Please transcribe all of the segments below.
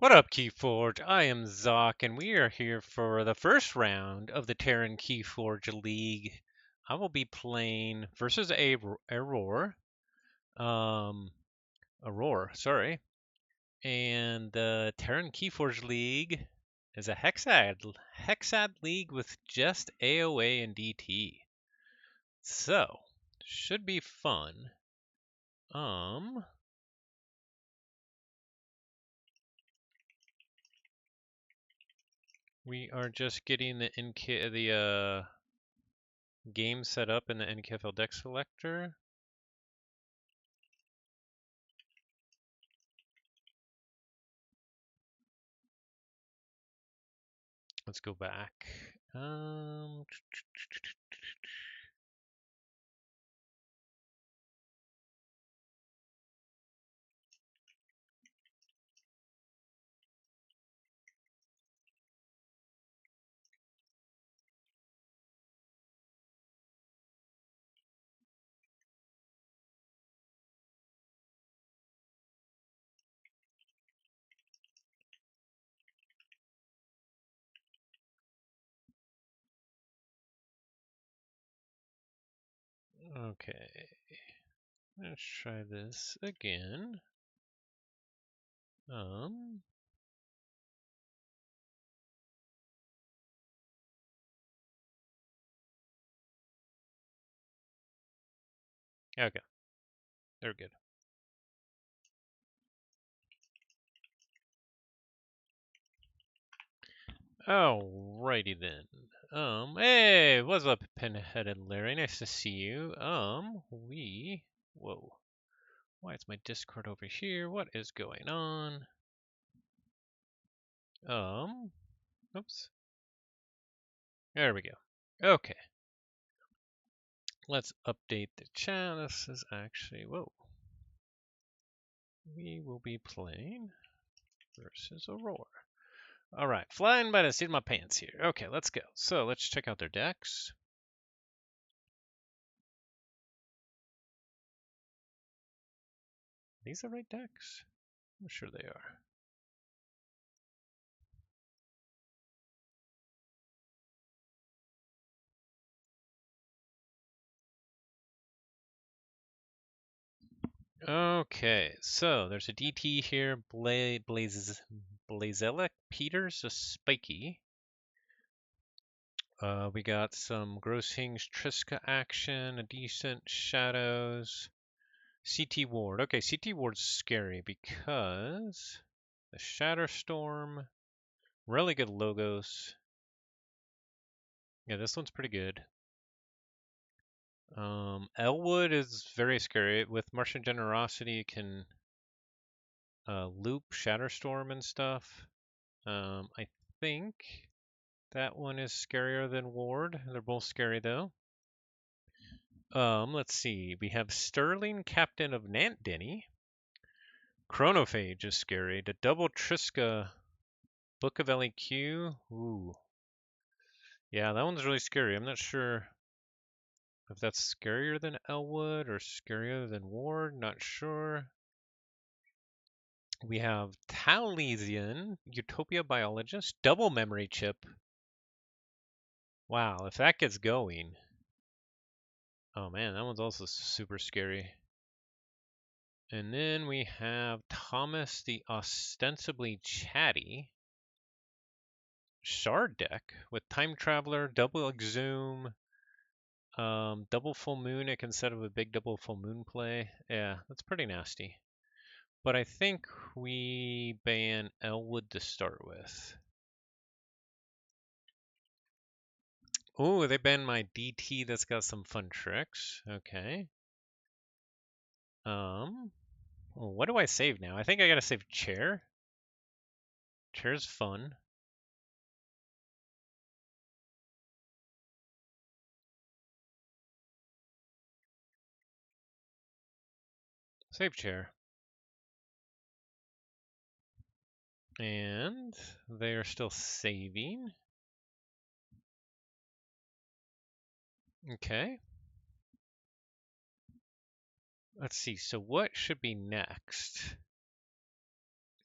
What up, Keyforge? I am Zoc, and we are here for the first round of the Terran Keyforge League. I will be playing versus Aurore, um, Aurore, sorry. And the Terran Keyforge League is a Hexad League with just AOA and DT. So, should be fun. We are just getting the game set up in the NKFL deck selector. Let's go back. Okay, let's try this again. Okay, they're good. Alrighty then. Hey, what's up, Pinheaded Larry? Nice to see you. Whoa. Why is my Discord over here? What is going on? Oops. There we go. Okay. Let's update the chat. This is actually, whoa. We will be playing versus Aurore. All right, flying by the seat of my pants here. Okay, let's go. So let's check out their decks. These are right decks? I'm sure they are. Okay, so there's a DT here, Blazelic Peters, a spiky. We got some Gross Hing's Triska action, a decent Shadows, CT Ward. Okay, CT Ward's scary because the Shatterstorm, really good logos. Yeah, this one's pretty good. Elwood is very scary. With Martian Generosity, you can loop Shatterstorm and stuff. I think that one is scarier than Ward. They're both scary though. Let's see. We have Sterling, Captain of Nant Denny. Chronophage is scary. The double Triska, Book of LEQ. Ooh. Yeah, that one's really scary. I'm not sure if that's scarier than Elwood or scarier than Ward. Not sure. We have Talesian, Utopia Biologist, double memory chip. Wow, if that gets going. Oh man, that one's also super scary. And then we have Thomas the ostensibly chatty Shard deck with Time Traveler, double Exhume, double full moon instead of a big double full moon play. Yeah, that's pretty nasty. But I think we ban Elwood to start with. Oh, they banned my DT that's got some fun tricks. Okay. What do I save now? I think I gotta save chair. Chair's fun. Save chair. And they are still saving. Okay. Let's see. So what should be next?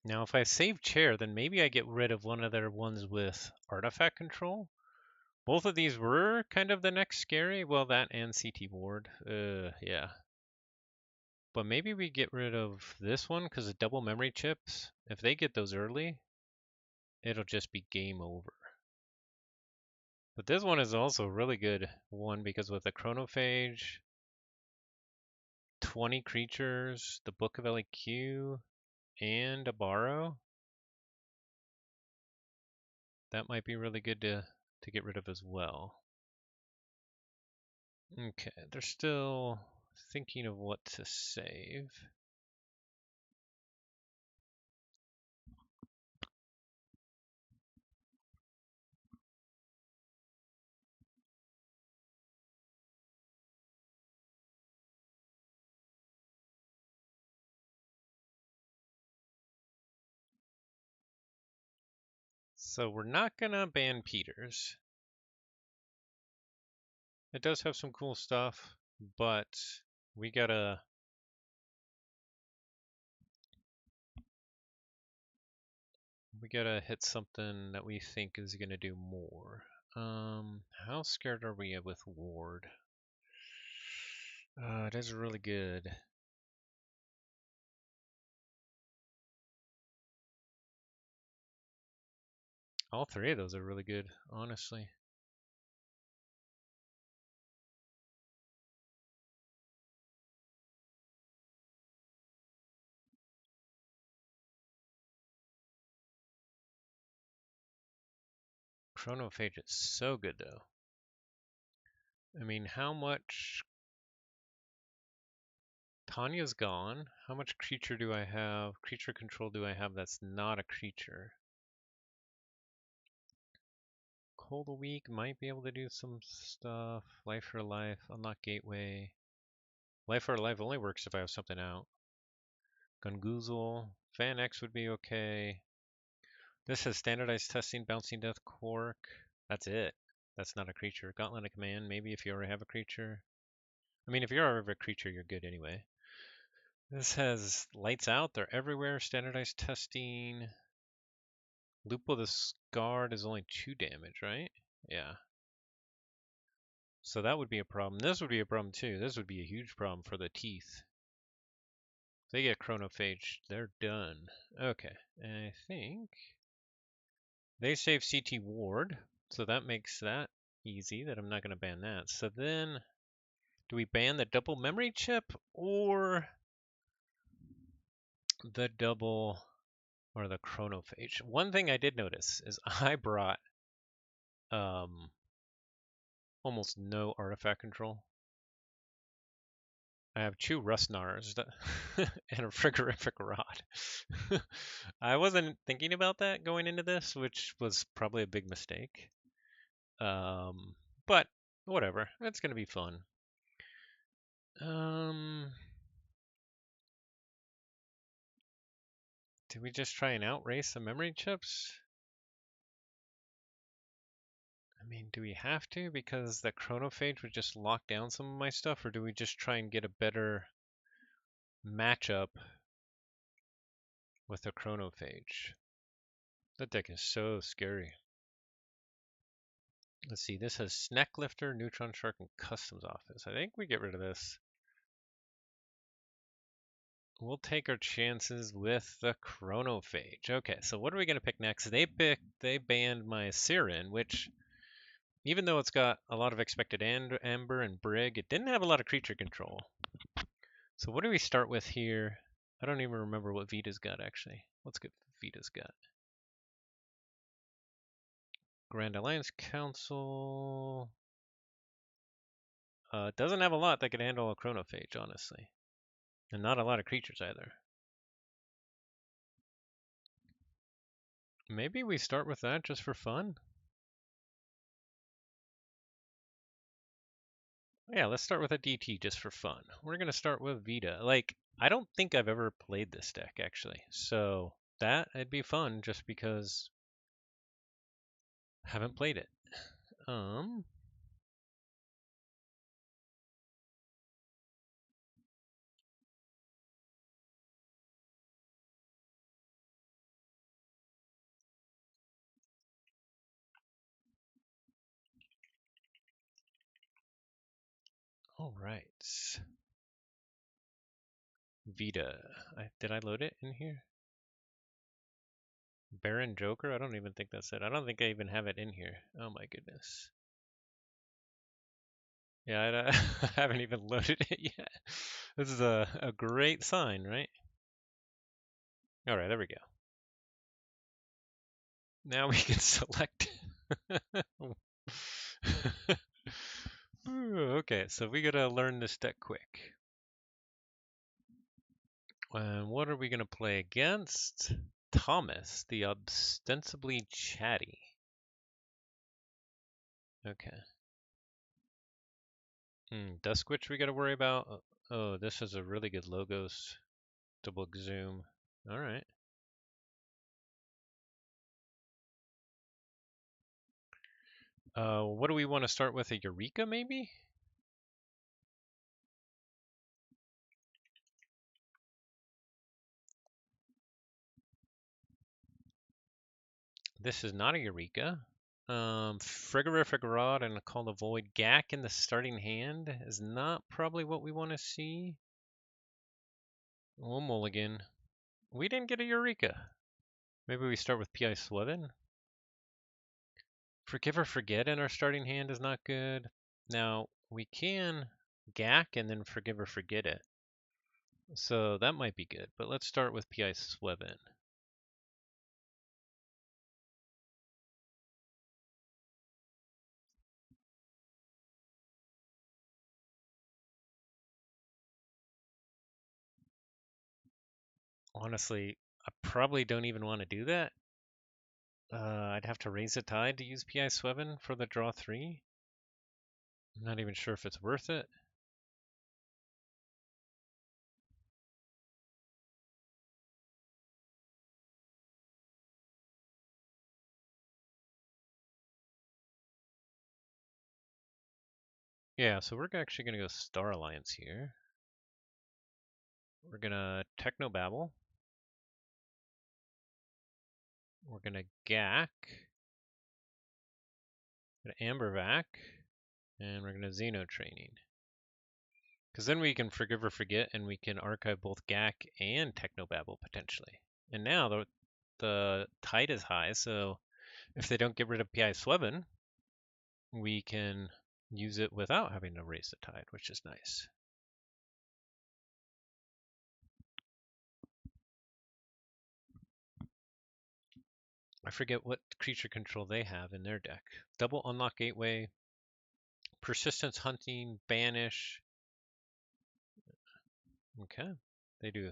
Now, if I save chair, then maybe I get rid of one of their ones with artifact control. Both of these were kind of the next scary. Well, that and CT ward. Yeah. But maybe we get rid of this one because the double memory chips, if they get those early, it'll just be game over. But this one is also a really good one because with the chronophage, 20 creatures, the Book of LEQ, and a borrow, that might be really good to get rid of as well. Okay, they're still thinking of what to save. So we're not gonna ban Peters. It does have some cool stuff, but we gotta hit something that we think is gonna do more. How scared are we with Ward? It is really good. All three of those are really good, honestly. Chronophage is so good though. I mean, how much Tanya's gone. How much creature do I have? Creature control do I have that's not a creature? Cold a Week might be able to do some stuff. Life for Life, Unlock Gateway. Life for Life only works if I have something out. Gungoozle. Fan X would be okay. This has standardized testing, Bouncing Death, Quark. That's it. That's not a creature. Gauntlet of Command, maybe if you already have a creature. I mean, if you already have a creature, you're good anyway. This has Lights Out, they're everywhere. Standardized testing. Lupo the Scarred is only 2 damage, right? Yeah. So that would be a problem. This would be a problem too. This would be a huge problem for the teeth. If they get chronophage, they're done. Okay, and I think they save CT Ward, so that makes that easy that I'm not going to ban that. So then, do we ban the double memory chip or the double or the chronophage? One thing I did notice is I brought um, almost no artifact control. I have 2 Rustnars and a Frigorific Rod. I wasn't thinking about that going into this, which was probably a big mistake. But whatever, it's gonna be fun. Do we just try and outrace the memory chips? I mean, do we have to? Because the chronophage would just lock down some of my stuff, or do we just try and get a better matchup with the chronophage? That deck is so scary. Let's see, this has Snack Lifter, Neutron Shark, and Customs Office. I think we get rid of this. We'll take our chances with the Chronophage. Okay, so what are we going to pick next? They banned my Siren, which, even though it's got a lot of expected Amber and Brig, it didn't have a lot of creature control. So what do we start with here? I don't even remember what Vita's got, actually. Let's get Vita's got. Grand Alliance Council. Doesn't have a lot that could handle a Chronophage, honestly. And not a lot of creatures either. Maybe we start with that just for fun? Yeah, let's start with a DT just for fun. We're going to start with Vita. Like, I don't think I've ever played this deck, actually. So, it'd be fun just because I haven't played it. All right. Vita. Did I load it in here? Baron Joker? I don't even think that's it. I don't think I even have it in here. Oh my goodness. Yeah, I haven't even loaded it yet. This is a great sign, right? All right, there we go. Now we can select. Okay, so we gotta learn this deck quick. And what are we gonna play against? Thomas, the ostensibly chatty. Okay. Dusk Witch we gotta worry about. Oh, this is a really good Logos double zoom. All right. What do we want to start with? A Eureka, maybe? This is not a Eureka. Frigorifera and a Call the Void. Gak in the starting hand is not probably what we want to see. Oh, mulligan. We didn't get a Eureka. Maybe we start with P.I. Slevin? Forgive or Forget in our starting hand is not good. Now, we can Gak and then Forgive or Forget it. So that might be good, but let's start with P.I. Slevin. Honestly, I probably don't even want to do that. I'd have to raise the tide to use P.I. Slevin for the draw 3. I'm not even sure if it's worth it. Yeah, so we're actually going to go Star Alliance here. We're going to Technobabble. We're going to Gak. We're going to Ambervac. And we're going to Xeno Training. Because then we can Forgive or Forget and we can archive both Gak and Technobabble potentially. And now the tide is high, so if they don't get rid of P.I. Slevin, we can use it without having to raise the tide, which is nice. I forget what creature control they have in their deck. Double Unlock Gateway, Persistence Hunting, Banish. Okay. They do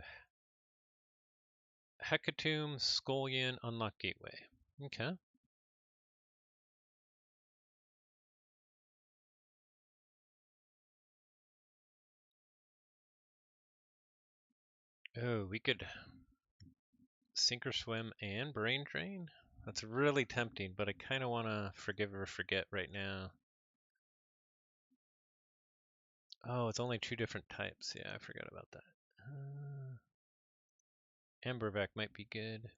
Hecatomb, Scullion, Unlock Gateway. Okay. Oh, we could Sink or Swim and Brain Drain. That's really tempting, but I kind of want to Forgive or Forget right now. Oh, it's only 2 different types. Yeah, I forgot about that. Ambervac might be good.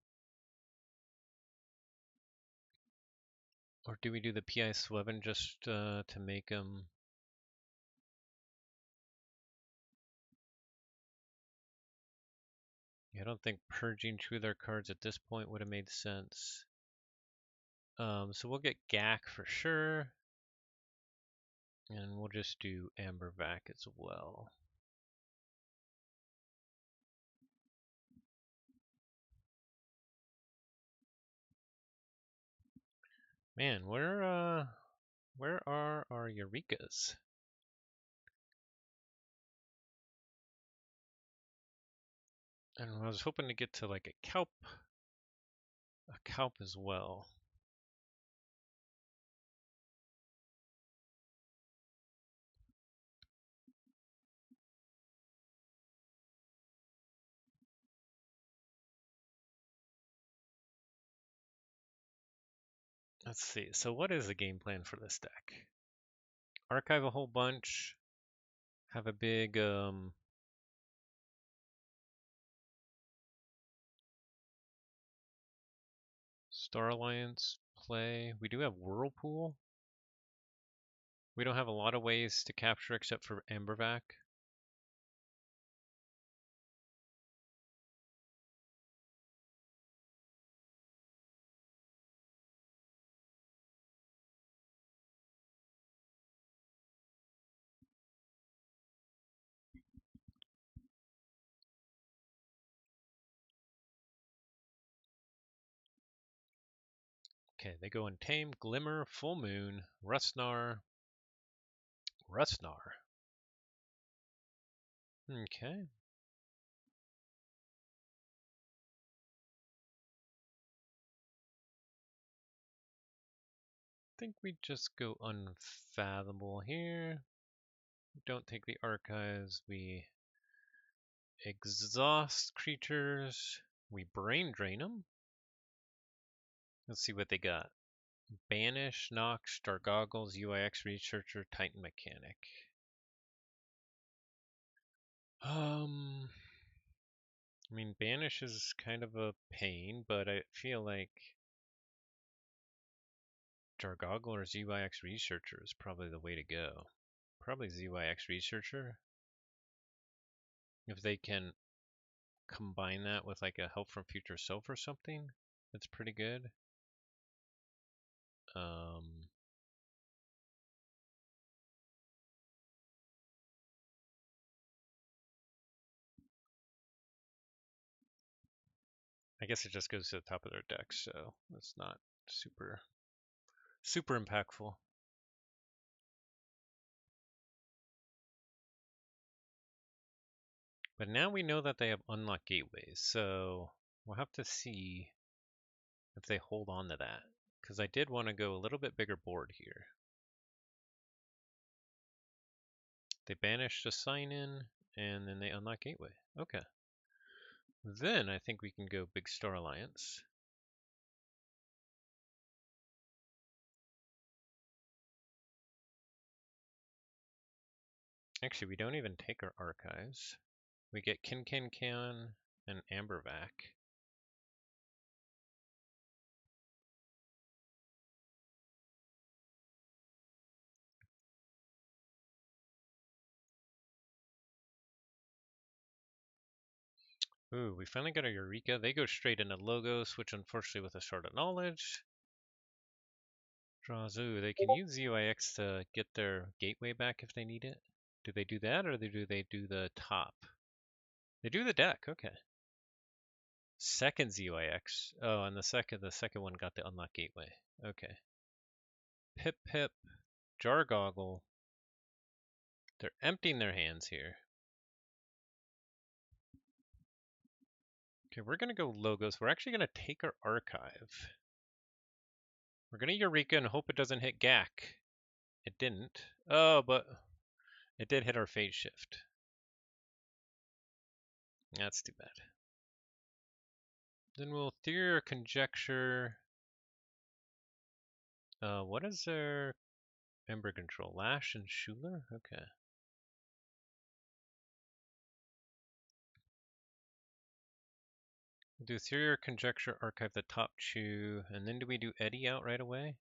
Or do we do the P.I. Slevin just to make them... Yeah, I don't think purging 2 of their cards at this point would have made sense. So we'll get Gak for sure. And we'll just do Ambervac as well. Man, where are our Eurekas? And I was hoping to get to like a Kelp as well. Let's see. So what is the game plan for this deck? Archive a whole bunch. Have a big Star Alliance play. We do have Whirlpool. We don't have a lot of ways to capture except for Ambervac. Okay, they go in Tame, Glimmer, Full Moon, Rustnar, Rustnar. Okay. I think we just go Unfathomable here. Don't take the archives. We exhaust creatures. We brain drain them. Let's see what they got. Banish, Nox, Star Goggles, UIX Researcher, Titan Mechanic. I mean, Banish is kind of a pain, but I feel like Jargoggle or ZYX Researcher is probably the way to go. Probably ZYX Researcher. If they can combine that with like a Help from Future Self or something, that's pretty good. I guess it just goes to the top of their deck, so it's not super impactful. But now we know that they have unlocked gateways, so we'll have to see if they hold on to that. Because I did want to go a little bit bigger board here. They banish the sign in, and then they unlock gateway. Okay. Then I think we can go Big Star Alliance. Actually, we don't even take our archives. We get Can and Ambervac. Ooh, we finally got our Eureka. They go straight into Logos, which unfortunately with a Shard of Knowledge draws. Ooh, they can use UIX to get their gateway back if they need it. Do they do that, or do they do the top? They do the deck. Okay. Second ZYX. Oh, and the second one got the unlock gateway. Okay. Pip Pip, Jargoggle. They're emptying their hands here. Okay, we're gonna go Logos. We're actually gonna take our archive. We're gonna Eureka and hope it doesn't hit GAC. It didn't. Oh, but it did hit our Fate Shift. That's too bad. Then we'll theory or conjecture. What is their Ember control? Lash and Schuler? Okay. We'll do theory or conjecture, archive the top two, and then do we do Eddie out right away?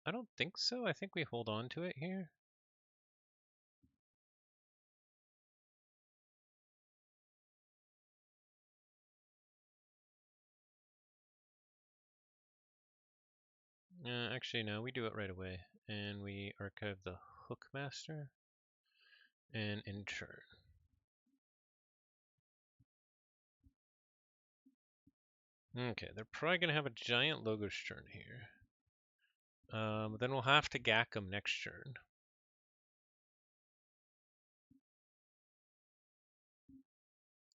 I don't think so. I think we hold on to it here. Actually, no, we do it right away. And we archive the Hookmaster and Intern. Okay, they're probably going to have a giant Logos turn here. Then we'll have to gack them next turn.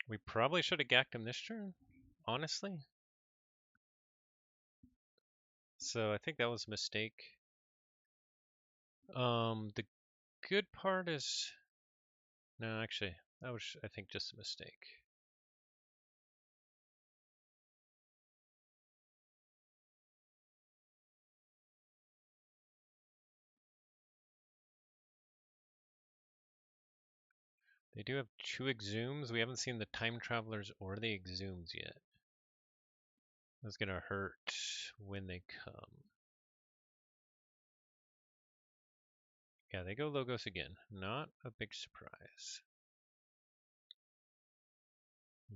We probably should have gacked him this turn, honestly. So I think that was a mistake. The good part is... No, actually, that was, I think, just a mistake. They do have 2 Exhumes. We haven't seen the Time Travelers or the Exhumes yet. That's gonna hurt when they come. Yeah, they go Logos again. Not a big surprise.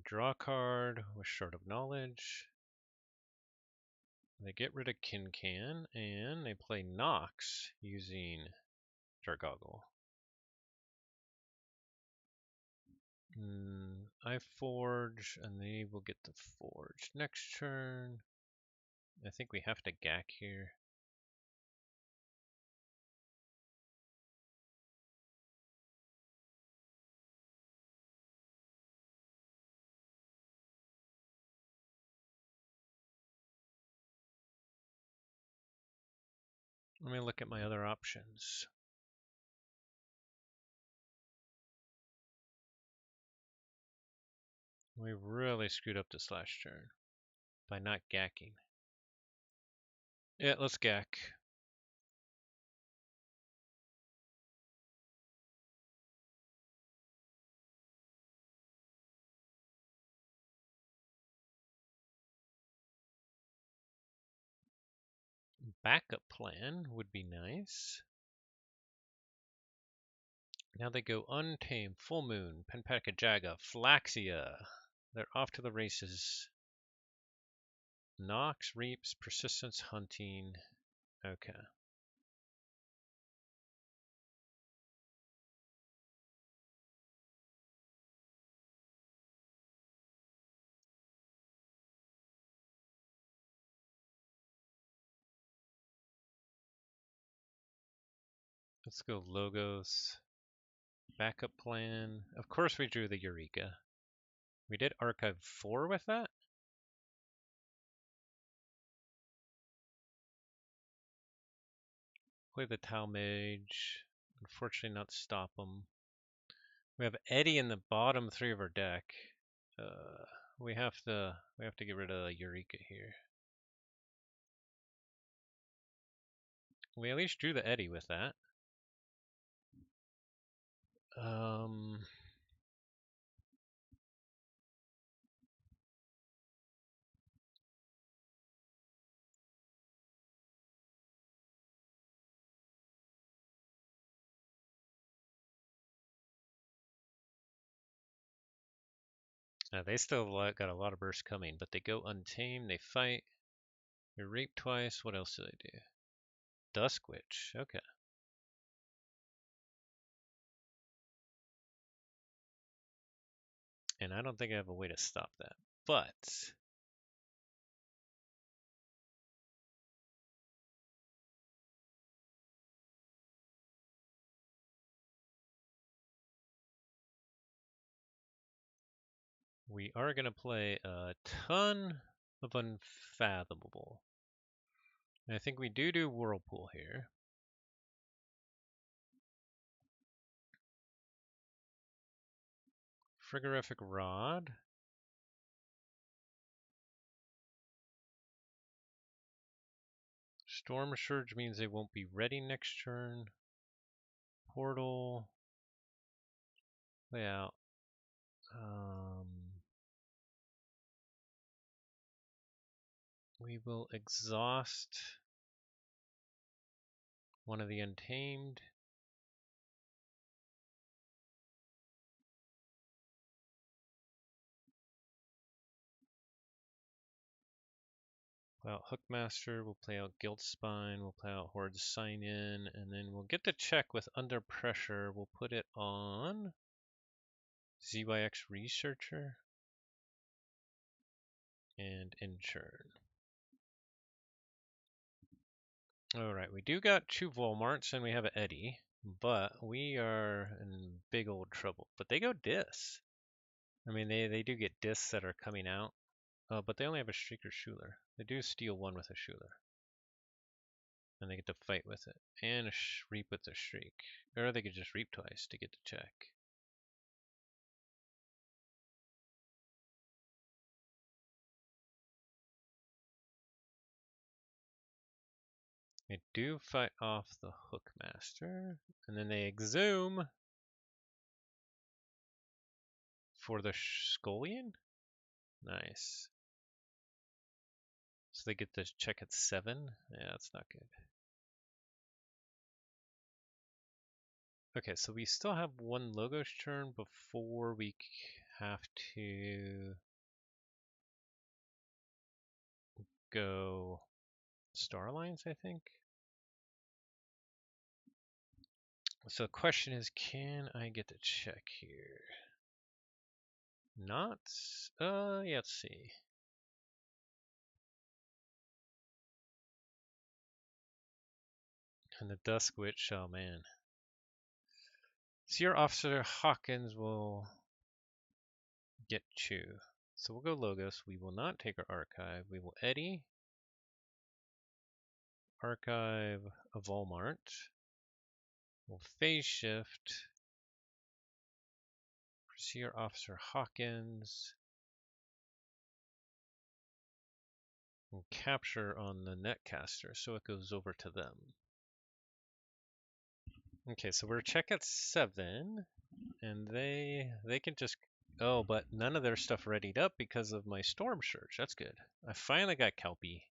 Draw card with Shard of Knowledge. They get rid of Kincan, and they play Nox using Jargoggle. I Forge, and they will get the Forge next turn. I think we have to Gack here. Let me look at my other options. We really screwed up this last turn by not Gacking. Yeah, let's Gack. Backup plan would be nice. Now they go Untamed, Full Moon, Penpeka Jaga, Flaxia. They're off to the races. Nox, Reaps, Persistence, Hunting. Okay. Let's go Logos. Backup plan. Of course we drew the Eureka. We did Archive 4 with that? Play the Talmage. Unfortunately not stop them. We have Eddie in the bottom 3 of our deck. We have to get rid of Eureka here. We at least drew the Eddie with that. They still got a lot of bursts coming, but they go Untamed, they fight. They rape twice. What else do they do? Dusk Witch. Okay. And I don't think I have a way to stop that. But we are going to play a ton of Unfathomable. And I think we do Whirlpool here. Frigorific Rod. Storm Surge means they won't be ready next turn. Portal. Play out. We will exhaust one of the Untamed. Play out Hookmaster, we'll play out Guild Spine, we'll play out Horde Sign In, and then we'll get the check with Under Pressure. We'll put it on ZYX Researcher and Inchurn. Alright, we do got 2 Volmarts and we have an Eddie, but we are in big old trouble. But they go Dis. I mean, they do get Discs that are coming out, but they only have a Streaker Schuler. They do steal one with a Schuler. And they get to fight with it. And a Reap with a Shriek. Or they could just Reap twice to get the check. They do fight off the Hookmaster. And then they exhume for the Scullion? Nice. So they get this check at 7? Yeah, that's not good. Okay, so we still have one Logos turn before we have to go Star Alliance, I think. So the question is, can I get to check here? Not, yeah, let's see. And the Dusk Witch, oh man. Seer Officer Hawkins will get Chew. So we'll go Logos. We will not take our Archive. We will Eddy. Archive of Walmart. We'll Phase Shift. Seer Officer Hawkins. We'll capture on the Netcaster, so it goes over to them. Okay, so we're check at 7, and they can just... Oh, but none of their stuff readied up because of my Storm Surge. That's good. I finally got Kelpie.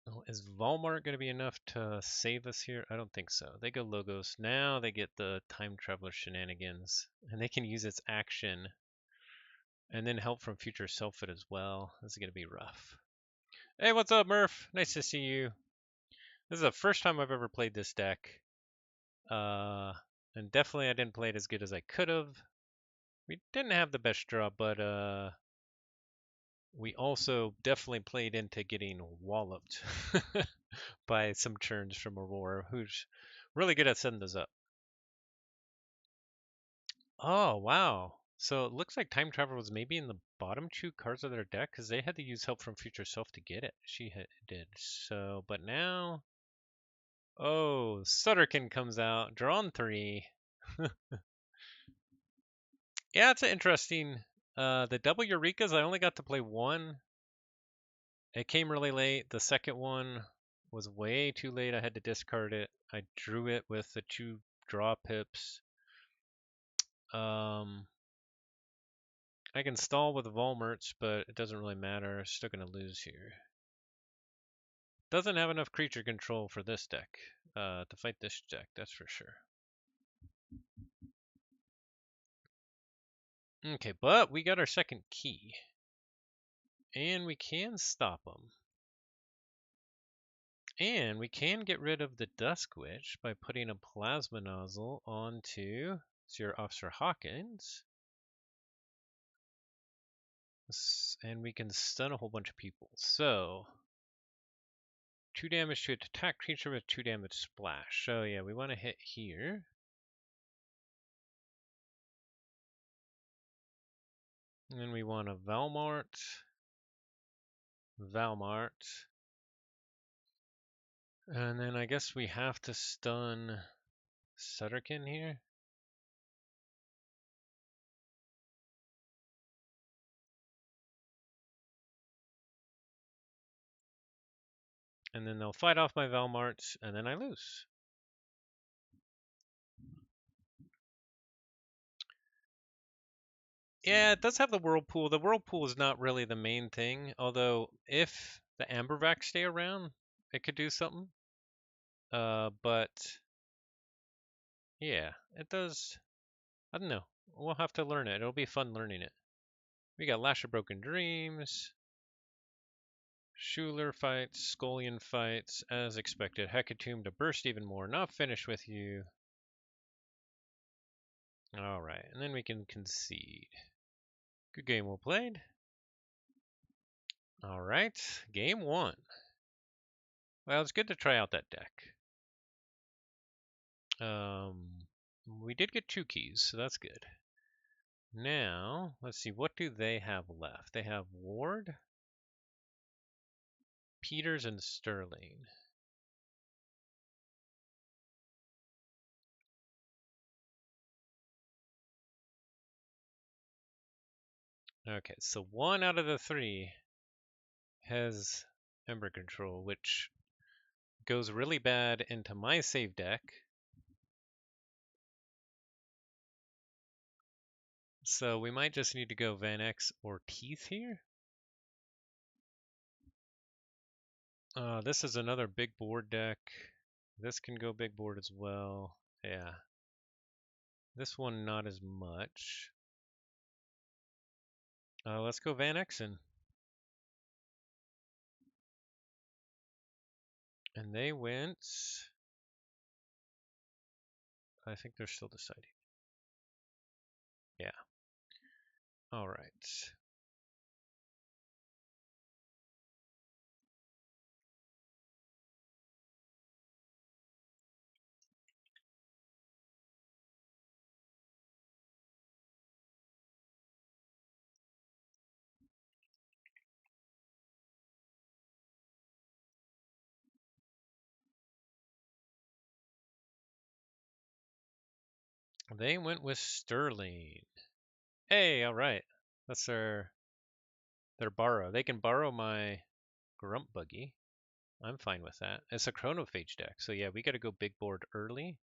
Oh, is Walmart going to be enough to save us here? I don't think so. They go Logos. Now they get the Time Traveler shenanigans, and they can use its action and then help from Future Selfhood as well. This is going to be rough. Hey, what's up, Murph? Nice to see you. This is the first time I've ever played this deck. And definitely I didn't play it as good as I could have. We didn't have the best draw, but we also definitely played into getting walloped by some turns from Aurore, who's really good at setting those up. Oh, wow. So it looks like Time Travel was maybe in the bottom 2 cards of their deck because they had to use help from Future Self to get it. She did. So, but now... Oh, Sutterkin comes out, drawn 3. Yeah, it's interesting. The double Eurekas, I only got to play 1. It came really late. The second one was way too late. I had to discard it. I drew it with the 2 draw pips. I can stall with Volmerts, but it doesn't really matter. Still gonna lose here. Doesn't have enough creature control for this deck, to fight this deck, that's for sure. Okay, but we got our second key. And we can stop them. And we can get rid of the Dusk Witch by putting a Plasma Nozzle onto Seer Officer Hawkins. And we can stun a whole bunch of people. So, 2 damage to attack creature with 2 damage splash. So yeah, we want to hit here. And then we want a Valmart. And then I guess we have to stun Sutterkin here. And then they'll fight off my Valmarts, and then I lose. Yeah, it does have the Whirlpool. The Whirlpool is not really the main thing, although if the Ambervac stay around, it could do something. But yeah, it does. I don't know. We'll have to learn it. It'll be fun learning it. We got Lash of Broken Dreams. Schuler fights, Scullion fights, as expected. Hecatomb to burst even more. Not finished with you. Alright, and then we can concede. Good game well played. Alright, game 1. Well, it's good to try out that deck. We did get 2 keys, so that's good. Now, let's see, what do they have left? They have Ward, Peters, and Sterling. Okay, so 1 out of the 3 has Ember Control, which goes really bad into my save deck. So we might just need to go Van X or Teeth here. This is another big board deck. This can go big board as well. Yeah. This one not as much. Let's go Van Exen. And they went. I think they're still deciding. Yeah. All right. They went with Sterling. Hey, all right. That's their borrow. They can borrow my Grump Buggy. I'm fine with that. It's a Chronophage deck, so yeah, we got to go big board early.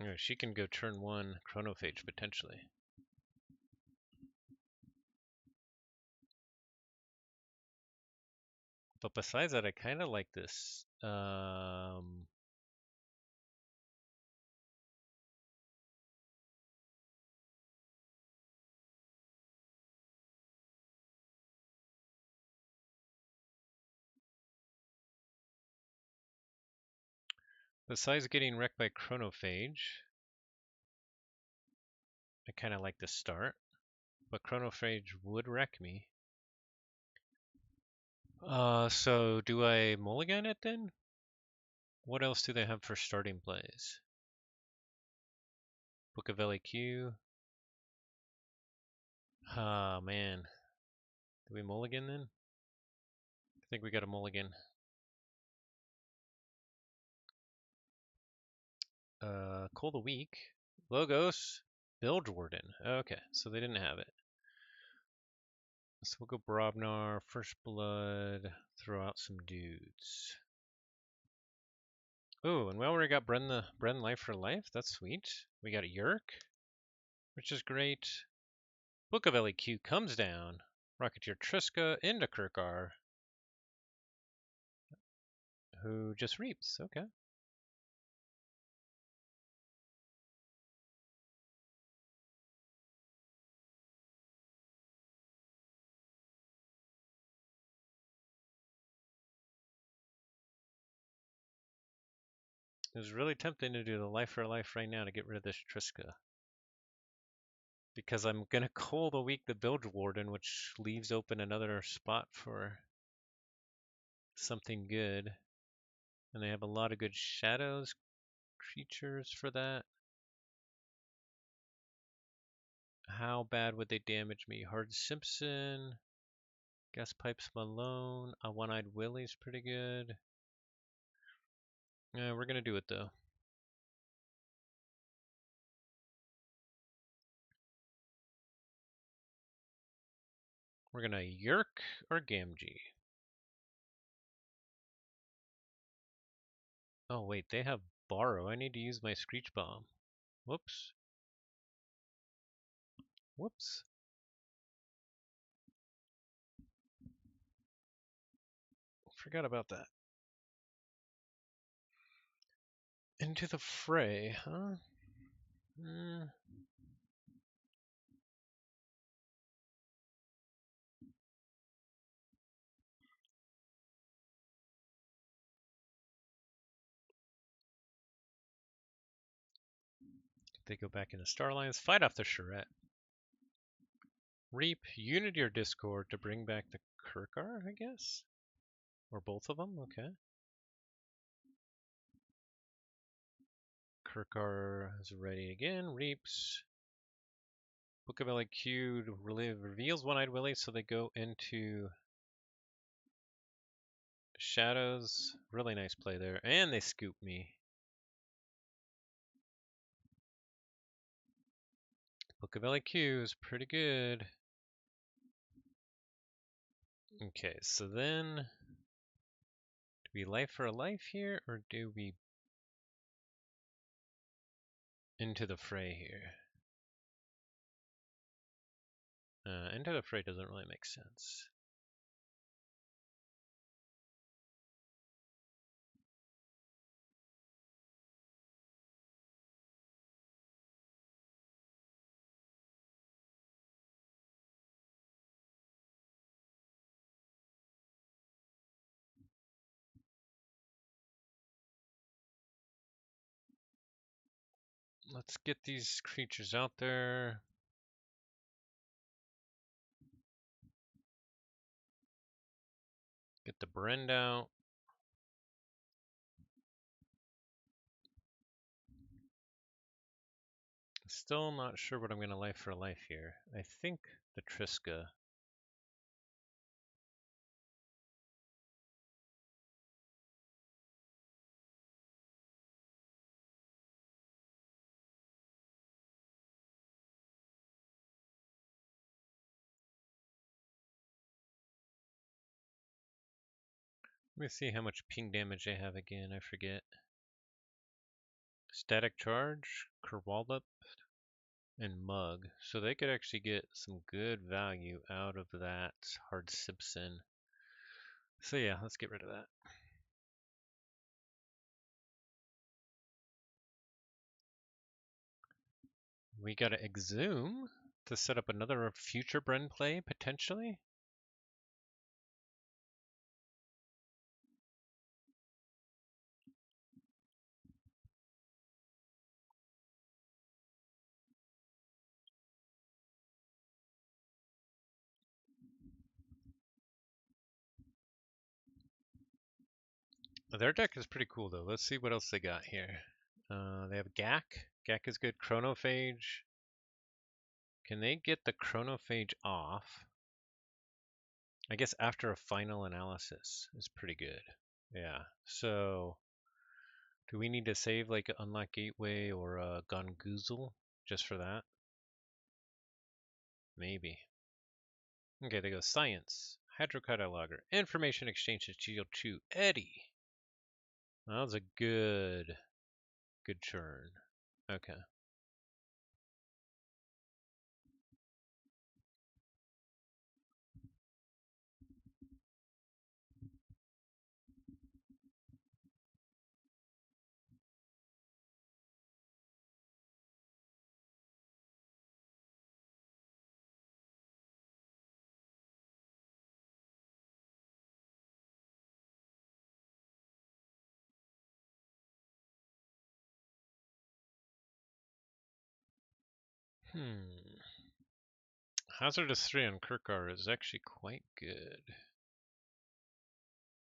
Yeah, she can go turn 1 Chronophage potentially. But besides that, I kind of like this. Besides getting wrecked by Chronophage, I kind of like the start. But Chronophage would wreck me. So do I mulligan it then? What else do they have for starting plays? Book of LAQ. Ah, man. Do we mulligan then? I think we got a mulligan. Call the Week. Logos. Bilge Warden. Okay, so they didn't have it. So we'll go Brobnar, First Blood, throw out some dudes. Oh, and we already got Bren Life for Life. That's sweet. We got a Yerk, which is great. Book of LEQ comes down. Rocketeer Triska into Kirkar, who just reaps. Okay. It was really tempting to do the Life for Life right now to get rid of this Triska. Because I'm going to Cold a week the Bilge Warden, which leaves open another spot for something good. And they have a lot of good shadows creatures for that. How bad would they damage me? Hard Simpson, Gas Pipes Malone, a One-Eyed Willie's pretty good. Yeah, we're going to do it though. We're going to Yerk or Gamgee. Oh wait, they have Borrow. I need to use my Screech Bomb. Whoops. Whoops. Forgot about that. Into the fray, huh? They go back into Starlines, fight off the Charette. Reap, Unity or Discord to bring back the Kirkar, I guess? Or both of them? Okay. Kirkar is ready again. Reaps. Book of LAQ reveals One-Eyed Willie, so they go into Shadows. Really nice play there. And they scoop me. Book of LAQ is pretty good. Okay, so then do we Life for a Life here, or do we into the fray here? Into the fray doesn't really make sense. Let's get these creatures out there. Get the Brend out. Still not sure what I'm going to life for life here. I think the Triska. Let me see how much ping damage they have again. I forget. Static Charge, Kerwallop, and Mug. So they could actually get some good value out of that Hard Simpson. So yeah, let's get rid of that. We got to Exhume to set up another future Bren play, potentially. Their deck is pretty cool, though. Let's see what else they got here. They have Gak. Gak is good. Chronophage. Can they get the Chronophage off? I guess after a final analysis is pretty good. Yeah. So, do we need to save like Unlock Gateway or Gongoozle just for that? Maybe. Okay, they go Science, Hydrocataloger, Information Exchange to Shield 2, Eddie. That was a good churn. Okay. Hazardous 3 on Kirkar is actually quite good.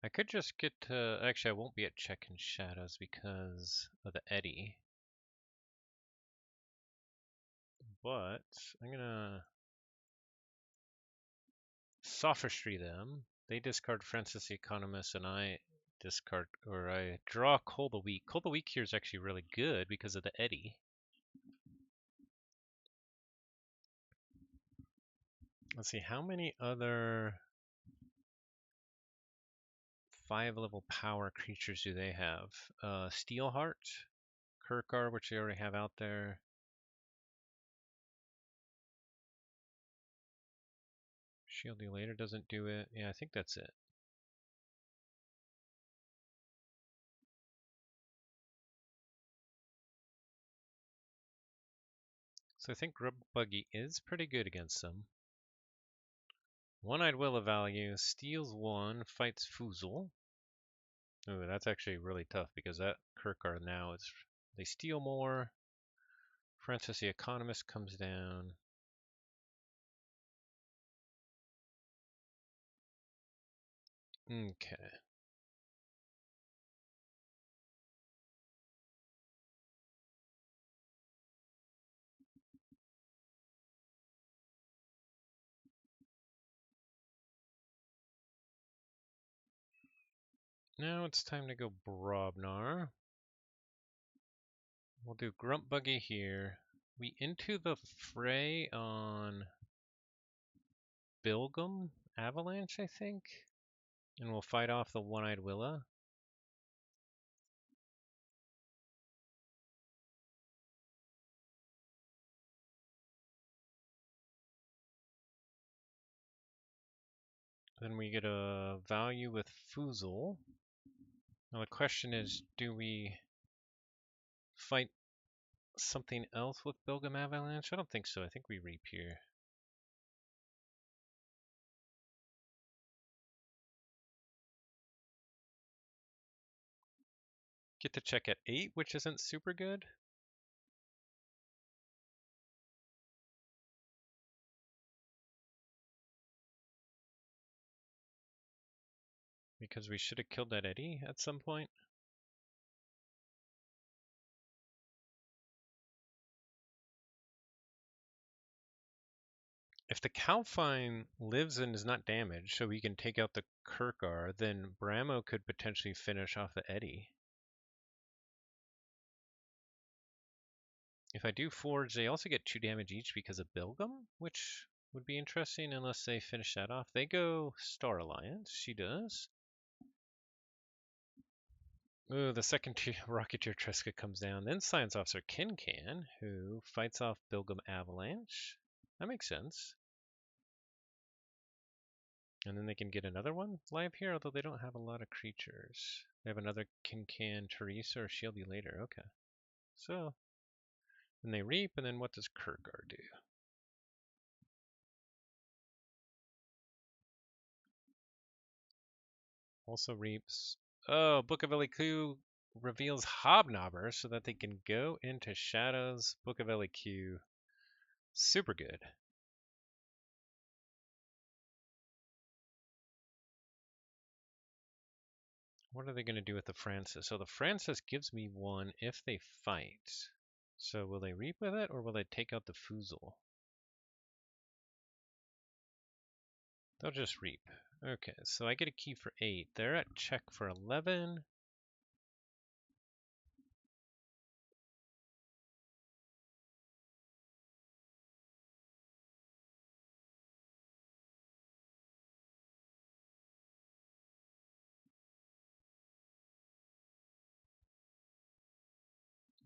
I could just get to... Actually, I won't be at Check and Shadows because of the Eddie. But I'm gonna sophistry them. They discard Francis the Economist, and I discard, or I draw Call the Weak. Call the Weak here is actually really good because of the Eddie. Let's see, how many other 5-level power creatures do they have? Steelheart, Kirkar, which they already have out there. Shield You Later doesn't do it. Yeah, I think that's it. So I think Grub Buggy is pretty good against them. One-Eyed Will of Value, steals 1, fights Foozle. Ooh, that's actually really tough because that Kirkar now is... They steal more. Francis the Economist comes down. Okay. Now it's time to go Brobnar. We'll do Grump Buggy here. We into the fray on Bilgum Avalanche, I think. And we'll fight off the One-Eyed Willa. Then we get a value with Foozle. Now the question is, do we fight something else with Bilgam Avalanche? I don't think so. I think we reap here. Get to check at 8, which isn't super good. Because we should have killed that Eddie at some point. If the Calfine lives and is not damaged, so we can take out the Kirkar, then Bramo could potentially finish off the Eddie. If I do Forge, they also get 2 damage each because of Bilgam, which would be interesting unless they finish that off. They go Star Alliance, she does. Ooh, the second Rocketeer Triska comes down. Then Science Officer Kincan, who fights off Bilgam Avalanche. That makes sense. And then they can get another one live here, although they don't have a lot of creatures. They have another Kincan Teresa or Shield You later. Okay. So, then they reap, and then what does Kurgar do? Also reaps. Oh, Book of Eliku reveals Hobnobber so that they can go into Shadows. Book of Eliku. Super good. What are they going to do with the Francis? So the Francis gives me 1 if they fight. So will they reap with it, or will they take out the Foozle? They'll just reap. Okay, so I get a key for 8. They're at check for 11.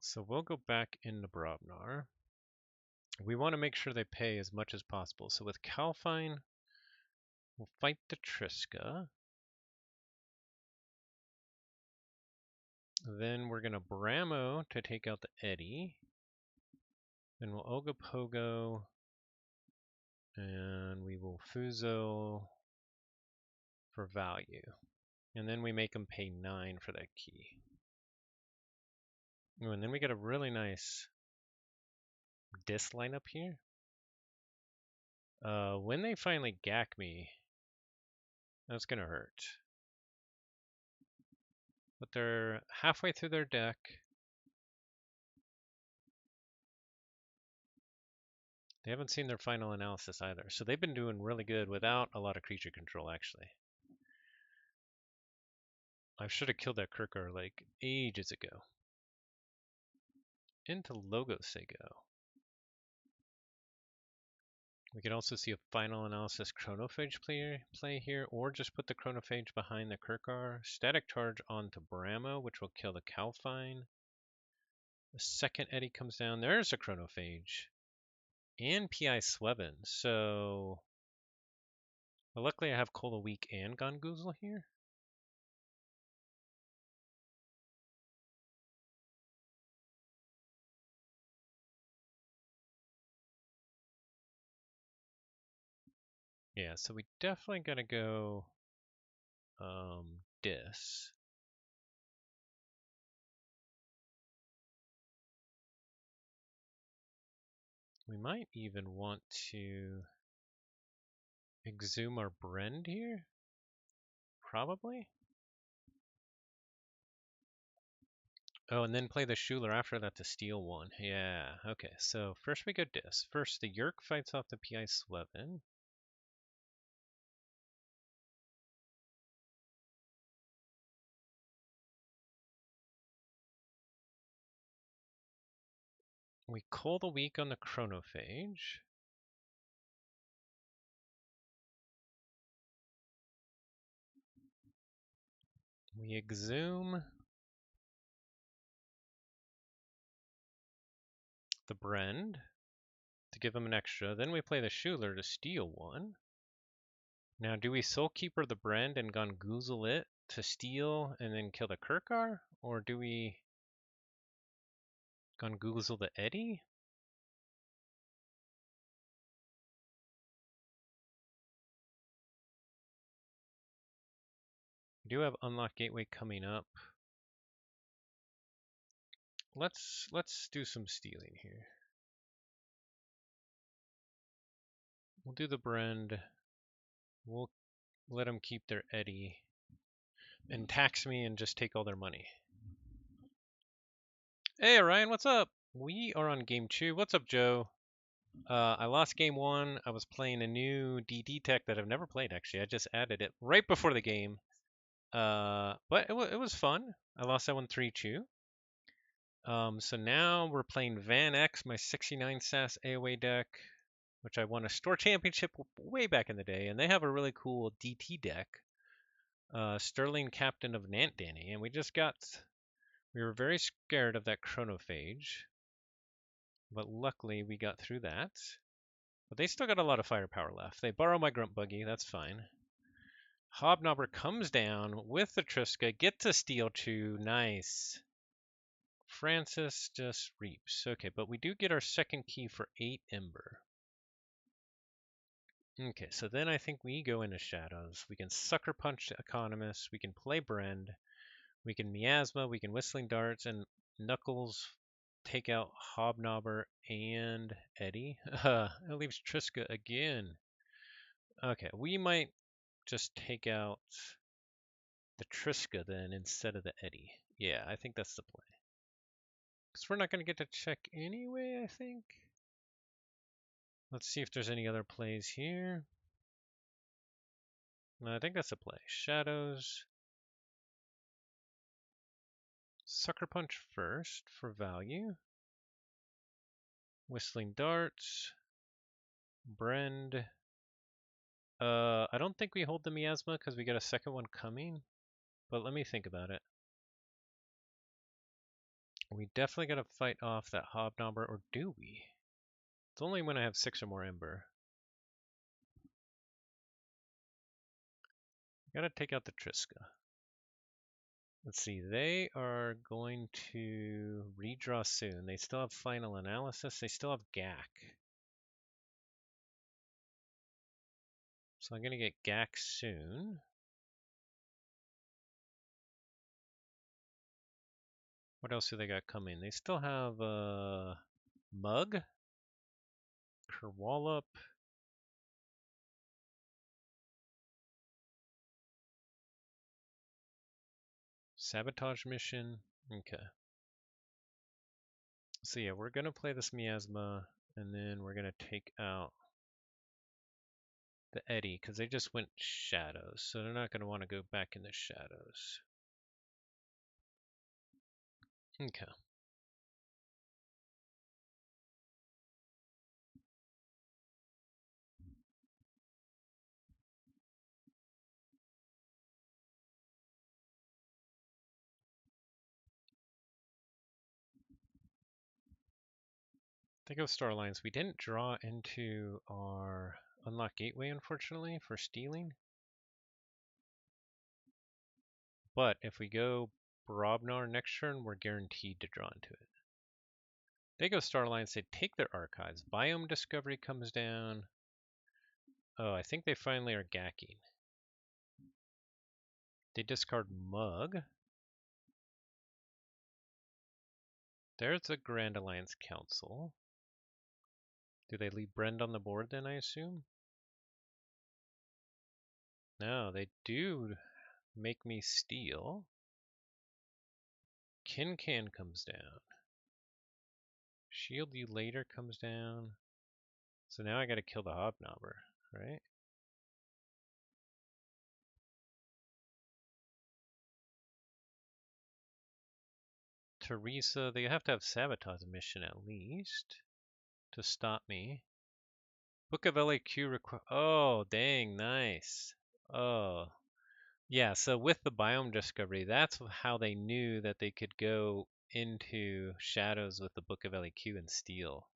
So we'll go back into Brobnar. We want to make sure they pay as much as possible. So with Calfine, we'll fight the Triska. Then we're going to Bramo to take out the Eddie. Then we'll Ogopogo. And we will Fuzo for value. And then we make them pay 9 for that key. Ooh, and then we get a really nice Dis lineup here. When they finally gack me, that's gonna hurt. But they're halfway through their deck. They haven't seen their final analysis either, so they've been doing really good without a lot of creature control, actually. I should have killed that Kirkar like ages ago. Into Logos they go. We could also see a final analysis Chronophage play here, or just put the Chronophage behind the Kirkar. Static Charge onto Bramo, which will kill the Calfine. The second Eddie comes down. There's a Chronophage. And PI Swevin. So, well, luckily I have Cola Week and Gongoozle here. Yeah, so we definitely gotta go Dis. We might even want to exhume our Brend here. Probably. Oh, and then play the Schuler after that to steal 1. Yeah, okay. So first we go Dis. First, the Yerk fights off the PI Swevin. We Cull the Weak on the Chronophage. We exhume the Brend to give him an extra. Then we play the Schuler to steal 1. Now, do we Soul Keeper the Brand and Gongoozle it to steal and then kill the Kirkar? Or do we Gongoozle the Eddy? We do have Unlock Gateway coming up. Let's do some stealing here. We'll do the Brand. We'll let them keep their Eddy and tax me and just take all their money. Hey, Orion, what's up? We are on game 2. What's up, Joe? I lost game 1. I was playing a new DD tech that I've never played, actually. I just added it right before the game. But it was fun. I lost that one 3-2. So now we're playing Van X, my 69 SAS AOA deck, which I won a store championship way back in the day. And they have a really cool DT deck, Sterling Captain of Nant Danny. And we were very scared of that Chronophage. But luckily we got through that. But they still got a lot of firepower left. They borrow my Grunt Buggy, that's fine. Hobnobber comes down with the Triska, gets a steal 2, nice. Francis just reaps. Okay, but we do get our second key for 8 Ember. Okay, so then I think we go into Shadows. We can Sucker Punch Economist, we can play Brand, we can Miasma, we can Whistling Darts, and Knuckles take out Hobnobber and Eddy. It leaves Triska again. Okay, we might just take out the Triska then instead of the Eddy. Yeah, I think that's the play. Because we're not going to get to check anyway, I think. Let's see if there's any other plays here. No, I think that's a play. Shadows. Sucker Punch first for value. Whistling Darts. Brand. I don't think we hold the Miasma because we got a second one coming. But let me think about it. We definitely got to fight off that Hobnobber, or do we? It's only when I have 6 or more Ember. Gotta take out the Triska. Let's see, they are going to redraw soon. They still have Final Analysis. They still have GAC. So I'm going to get GAC soon. What else do they got coming? They still have Mug, Kerwallop, Sabotage Mission. Okay. So yeah, we're going to play this Miasma, and then we're going to take out the Eddy, because they just went Shadows, so they're not going to want to go back in the Shadows. Okay. Think of Star Alliance. We didn't draw into our Unlock Gateway, unfortunately, for stealing. But if we go Brobnar next turn, we're guaranteed to draw into it. They go Star Alliance, they take their archives. Biome Discovery comes down. Oh, I think they finally are gacking. They discard Mug. There's the Grand Alliance Council. Do they leave Brend on the board then, I assume? No, they do make me steal. Can comes down. Shield you later comes down. So now I gotta kill the Hobnobber, right? Teresa, they have to have Sabotage Mission at least to stop me. Book of LAQ require. Oh, dang, nice. Oh, yeah. So with the biome discovery, that's how they knew that they could go into shadows with the Book of LAQ and steal.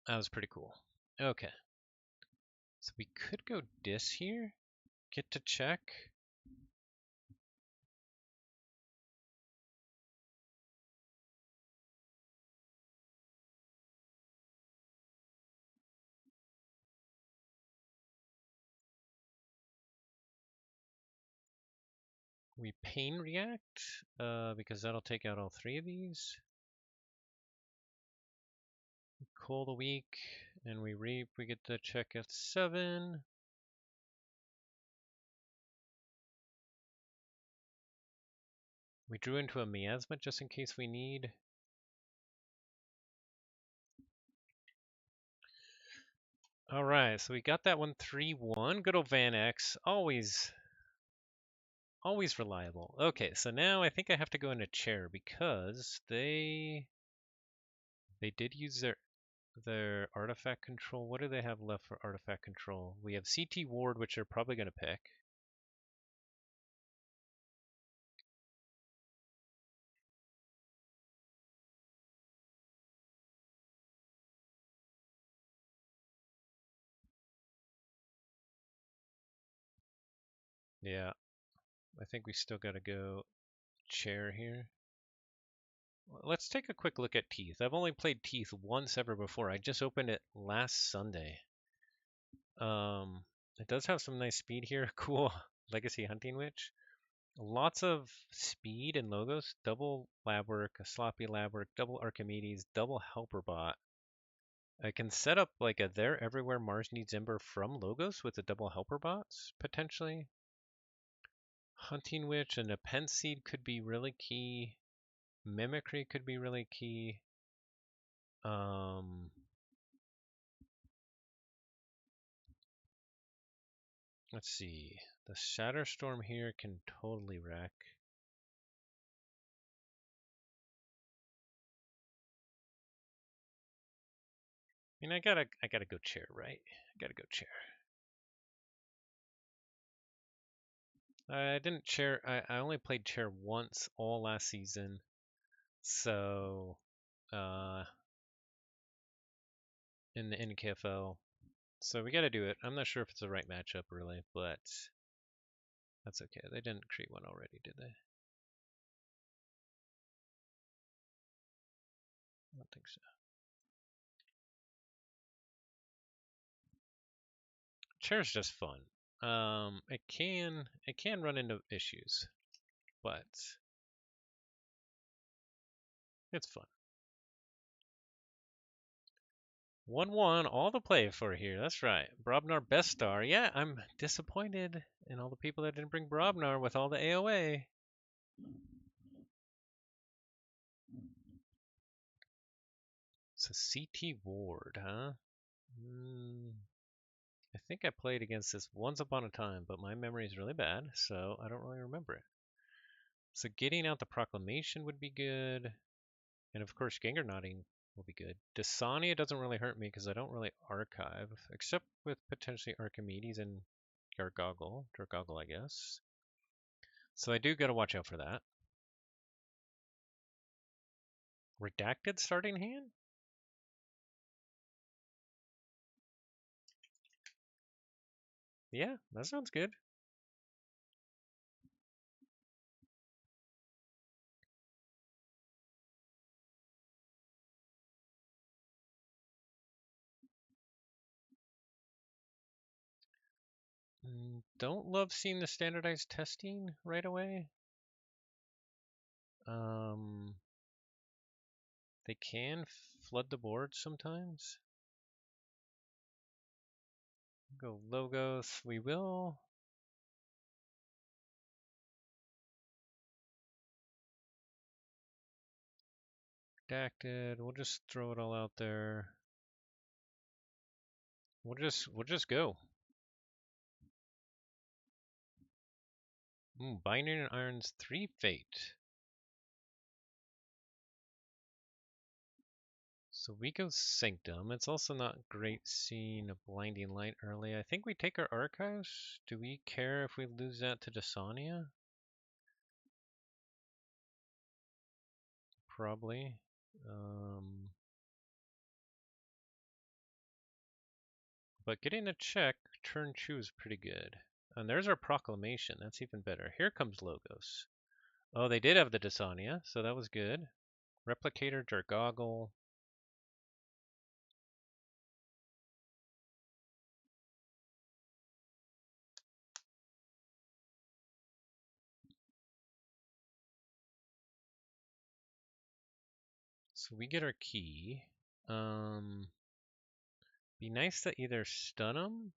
That was pretty cool. Okay. So we could go dis here. Get to check. We pain react, because that'll take out all three of these. Cold a week, and we reap, we get to check F7. We drew into a miasma just in case we need. Alright, so we got that one 3-1. Good old Van X. Always reliable. Okay, so now I think I have to go into chair because they did use their artifact control. What do they have left for artifact control? We have CT Ward, which they're probably going to pick. Yeah, I think we still got to go chair here. Let's take a quick look at Teeth. I've only played Teeth once ever before. I just opened it last Sunday. It does have some nice speed here. Cool Legacy Hunting Witch. Lots of speed and logos. Double lab work, a sloppy lab work, double Archimedes, double helper bot. I can set up like a there everywhere Mars needs Ember from logos with the double helper bots potentially. Hunting Witch and a pen seed could be really key. Mimicry could be really key. Let's see. The Shatterstorm here can totally wreck. I mean, I gotta go chair, right? I gotta go chair. I didn't chair. I only played chair once all last season, so in the NKFL. So we got to do it. I'm not sure if it's the right matchup really, but that's okay. They didn't create one already, did they? I don't think so. Chair's just fun. It can run into issues, but it's fun. 1-1, all to play for here. That's right. Brobnar best star. Yeah, I'm disappointed in all the people that didn't bring Brobnar with all the AOA. So CT Ward, huh? I think I played against this once upon a time, but my memory is really bad, so I don't really remember it. So getting out the proclamation would be good. And of course, Gengar Nodding will be good. Dasania doesn't really hurt me because I don't really archive, except with potentially Archimedes and Gargoggle, I guess. So I do got to watch out for that. Redacted starting hand? Yeah, that sounds good. Don't love seeing the standardized testing right away. They can flood the board sometimes. Go logos, we will. Redacted, we'll just throw it all out there. We'll just go. Binary and Iron's 3 Fate. So we go Sanctum. It's also not great seeing a Blinding Light early. I think we take our Archives. Do we care if we lose that to Dasania? Probably. But getting a check turn 2 is pretty good. And there's our proclamation. That's even better. Here comes Logos. Oh, they did have the Dysania, so that was good. Replicator, Jargoggle. So we get our key. Be nice to either stun them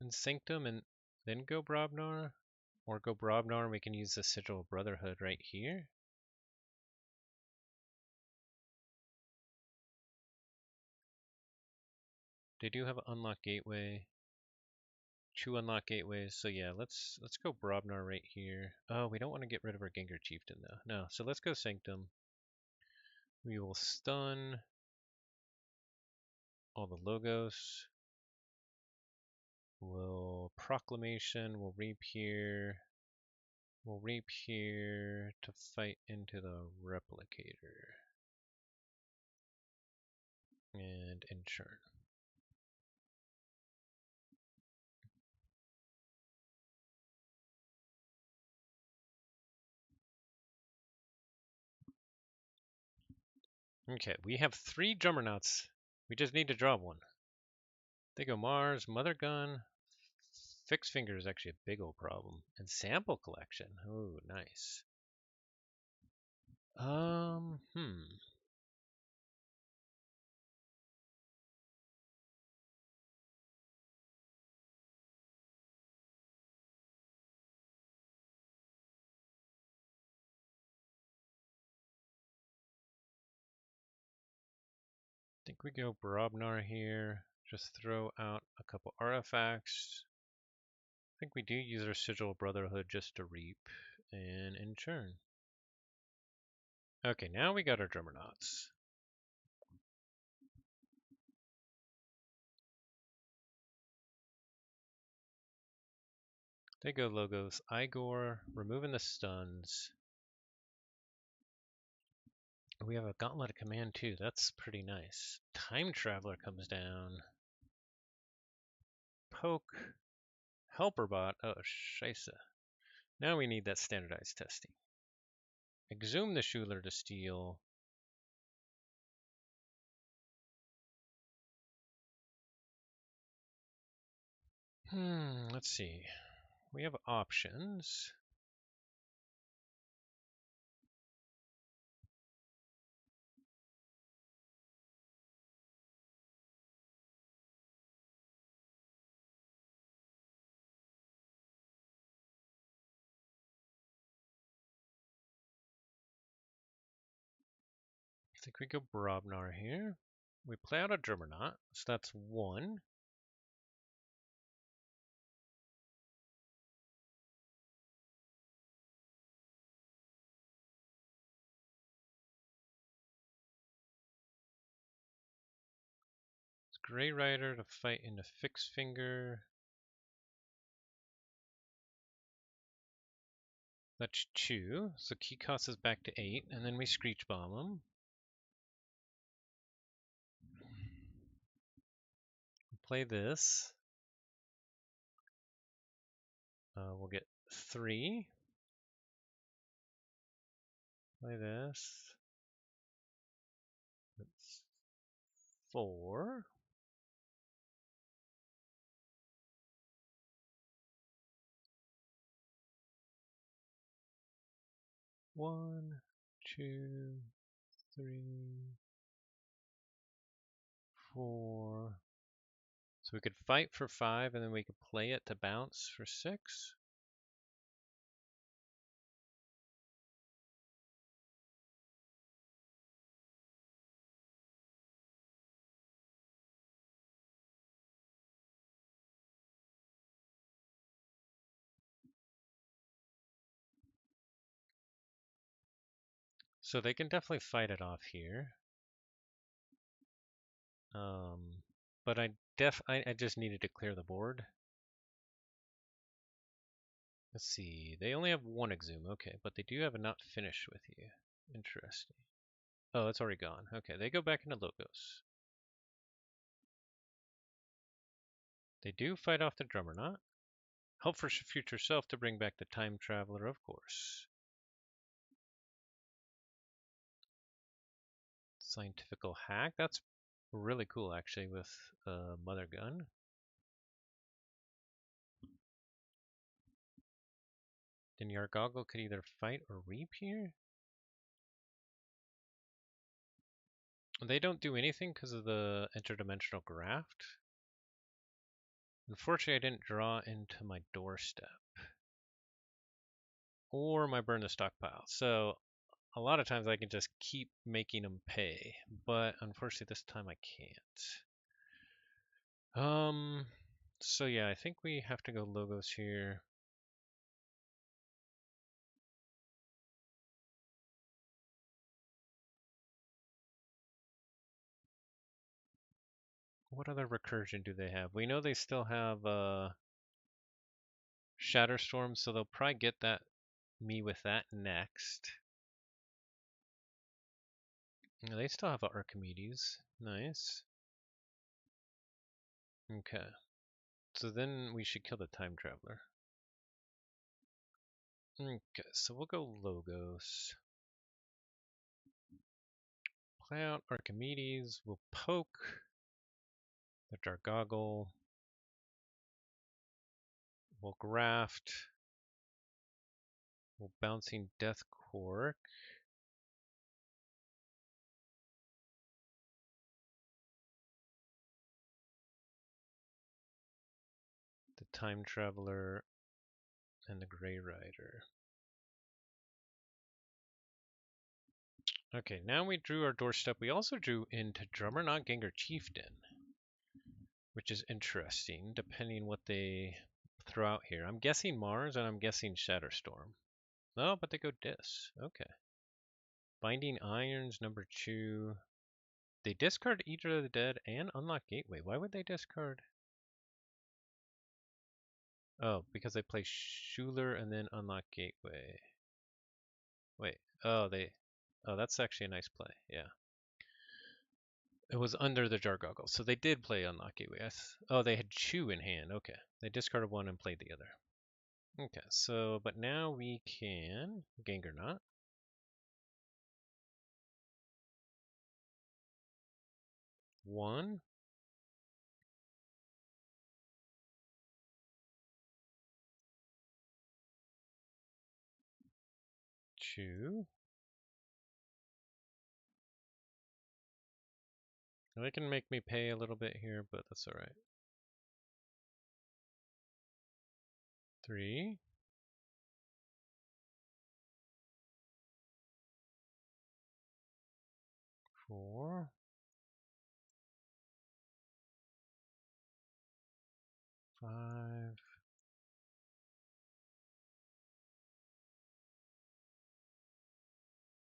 and Sanctum and then go Brobnar, or go Brobnar and we can use the Sigil of Brotherhood right here. They do have an unlock gateway. 2 unlock gateways, so yeah, let's go Brobnar right here. Oh, we don't want to get rid of our Gengar Chieftain though. No, so let's go Sanctum. We will stun all the Logos. We'll Proclamation, we'll Reap here. We'll Reap here to fight into the Replicator. And Inchurn. Okay, we have 3 Jummernauts. We just need to draw one. They go Mars, Mother Gun. Fixed Finger is actually a big old problem. And Sample Collection. Oh, nice. I think we go Brobnar here. Just throw out a couple artifacts. I think we do use our Sigil Brotherhood just to reap and in turn. Okay, now we got our Drummernauts. They go Logos. Igor, removing the stuns. We have a Gauntlet of Command too. That's pretty nice. Time Traveler comes down. Poke. Helperbot. Oh, scheisse. Now we need that standardized testing. Exhume the Schuler to steal. Let's see. We have options. I think we go Brobnar here. We play out a Juggernaut, so that's 1. It's Grey Rider to fight into Fixed Finger. That's 2, so key cost is back to 8, and then we Screech Bomb them. Play this. We'll get 3. Play this. That's 4. One, 2, 3, 4. So we could fight for 5, and then we could play it to bounce for 6. So they can definitely fight it off here. But I just needed to clear the board. Let's see. They only have 1 Exhume. Okay, but they do have a not finished with you. Interesting. Oh, it's already gone. Okay, they go back into Logos. They do fight off the Drummernaut. Help for future self to bring back the Time Traveler, of course. Scientifical hack. That's really cool, actually, with Mother Gun. Then Yargoggle could either fight or reap here. They don't do anything because of the interdimensional graft. Unfortunately, I didn't draw into my doorstep. Or my burn the stockpile. So a lot of times I can just keep making them pay. But unfortunately this time I can't. So yeah, I think we have to go logos here. What other recursion do they have? We know they still have Shatterstorm, so they'll probably get me with that next. Yeah, they still have Archimedes. Nice. Okay. So then we should kill the Time Traveler. Okay, so we'll go logos. Play out Archimedes. We'll poke the Dargoggle. We'll graft. We'll bouncing Death Cork. The Time Traveler and the Grey Rider. Okay, now we drew our doorstep. We also drew into Drummer Not Gengar Chieftain, which is interesting, depending what they throw out here. I'm guessing Mars and I'm guessing Shatterstorm. No, but they go Dis. Okay. Binding Irons, number 2. They discard Eater of the Dead and unlock Gateway. Why would they discard? Oh, because they play Schuler and then unlock Gateway. Wait. Oh, that's actually a nice play. Yeah. It was under the Jargoggle, so they did play Unlock Gateway. Oh, they had Chew in hand. Okay. They discarded one and played the other. Okay, so, but now we can Gengar Knot. One. Two. They can make me pay a little bit here, but that's alright. 3. 4. 5.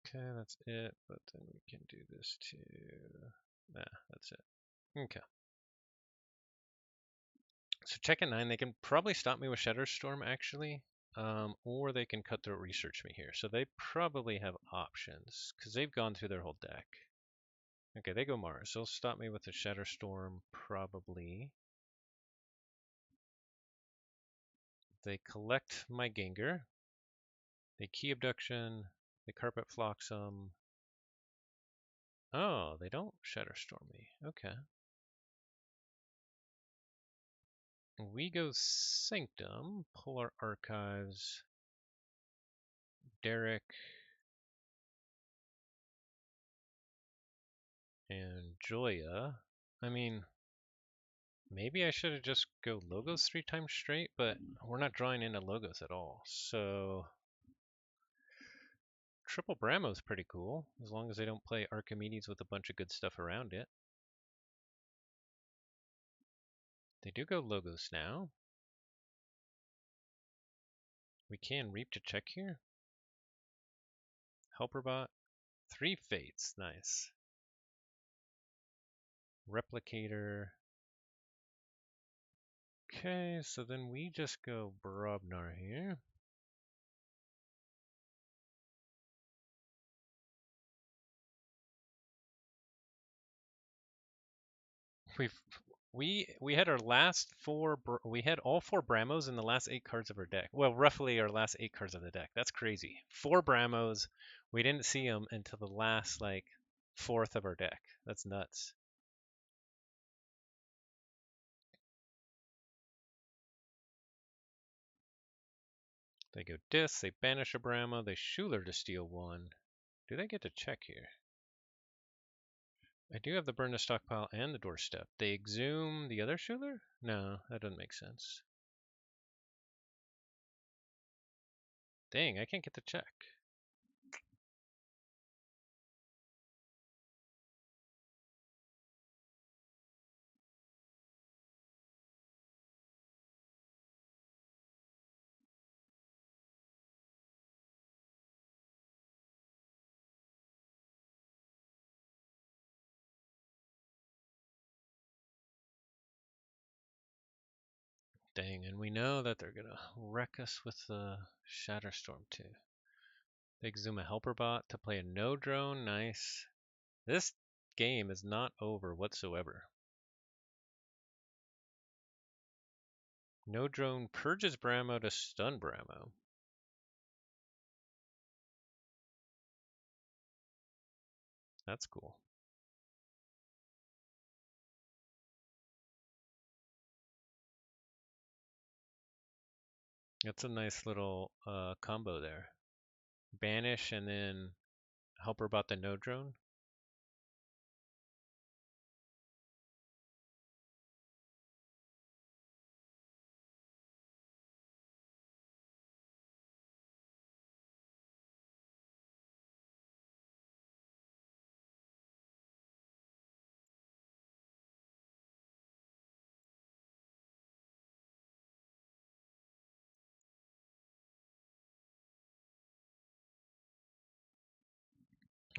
Okay, that's it, but then we can do this too. Nah, that's it. Okay. So check at 9, they can probably stop me with Shutterstorm actually, or they can cutthroat research me here. So they probably have options because they've gone through their whole deck. Okay, they go Mars. They'll stop me with the Shatterstorm probably. They collect my Gengar. They Key Abduction. They Carpet Flotsam. Oh, they don't Shatterstorm me. Okay. We go Sanctum, pull our archives. Derek and Joya. I mean, maybe I should have just go logos 3 times straight, but we're not drawing into logos at all. So triple Bramo's pretty cool, as long as they don't play Archimedes with a bunch of good stuff around it. They do go logos now. We can reap to check here. Helperbot. 3 fates, nice. Replicator. Okay, so then we just go Brobnar here. We've We had our last we had all 4 Brahmos in the last 8 cards of our deck. Well, roughly our last 8 cards of the deck. That's crazy. 4 Brahmos. We didn't see them until the last like fourth of our deck. That's nuts. They go disc, they banish a Brahmo, they Schuler to steal 1. Do they get to check here? I do have the burn to stockpile and the doorstep. They exhume the other Schuler? No, that doesn't make sense. Dang, I can't get the check. Dang, and we know that they're gonna wreck us with the Shatterstorm too. They exhume a helper bot to play a no drone. Nice. This game is not over whatsoever. No drone purges Bramo to stun Bramo. That's cool. That's a nice little combo there. Banish and then helper bot the no drone.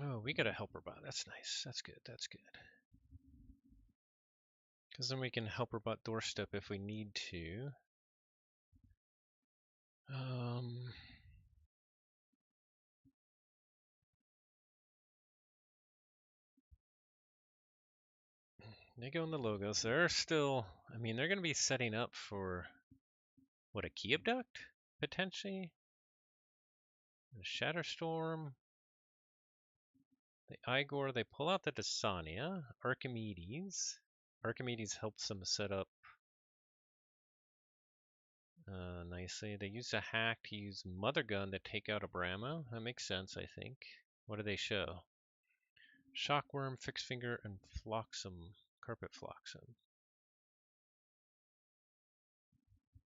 Oh, we got a helper bot. That's nice. That's good. That's good. Because then we can helper bot doorstep if we need to. They go in the logos. They're still, I mean, they're going to be setting up for, what, a key abduct? Potentially? The Shatterstorm. The Igor, they pull out the Dasania. Archimedes. Archimedes helps them set up nicely. They use a hack to use Mother Gun to take out a Brahmo. That makes sense, I think. What do they show? Shockworm, Fixed Finger, and Flotsam. Carpet Flotsam.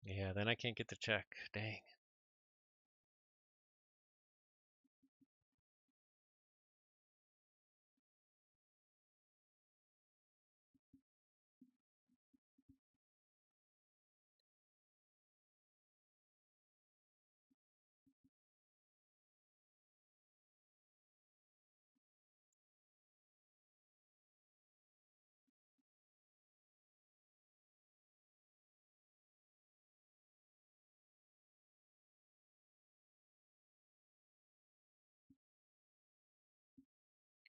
Yeah, then I can't get the check. Dang.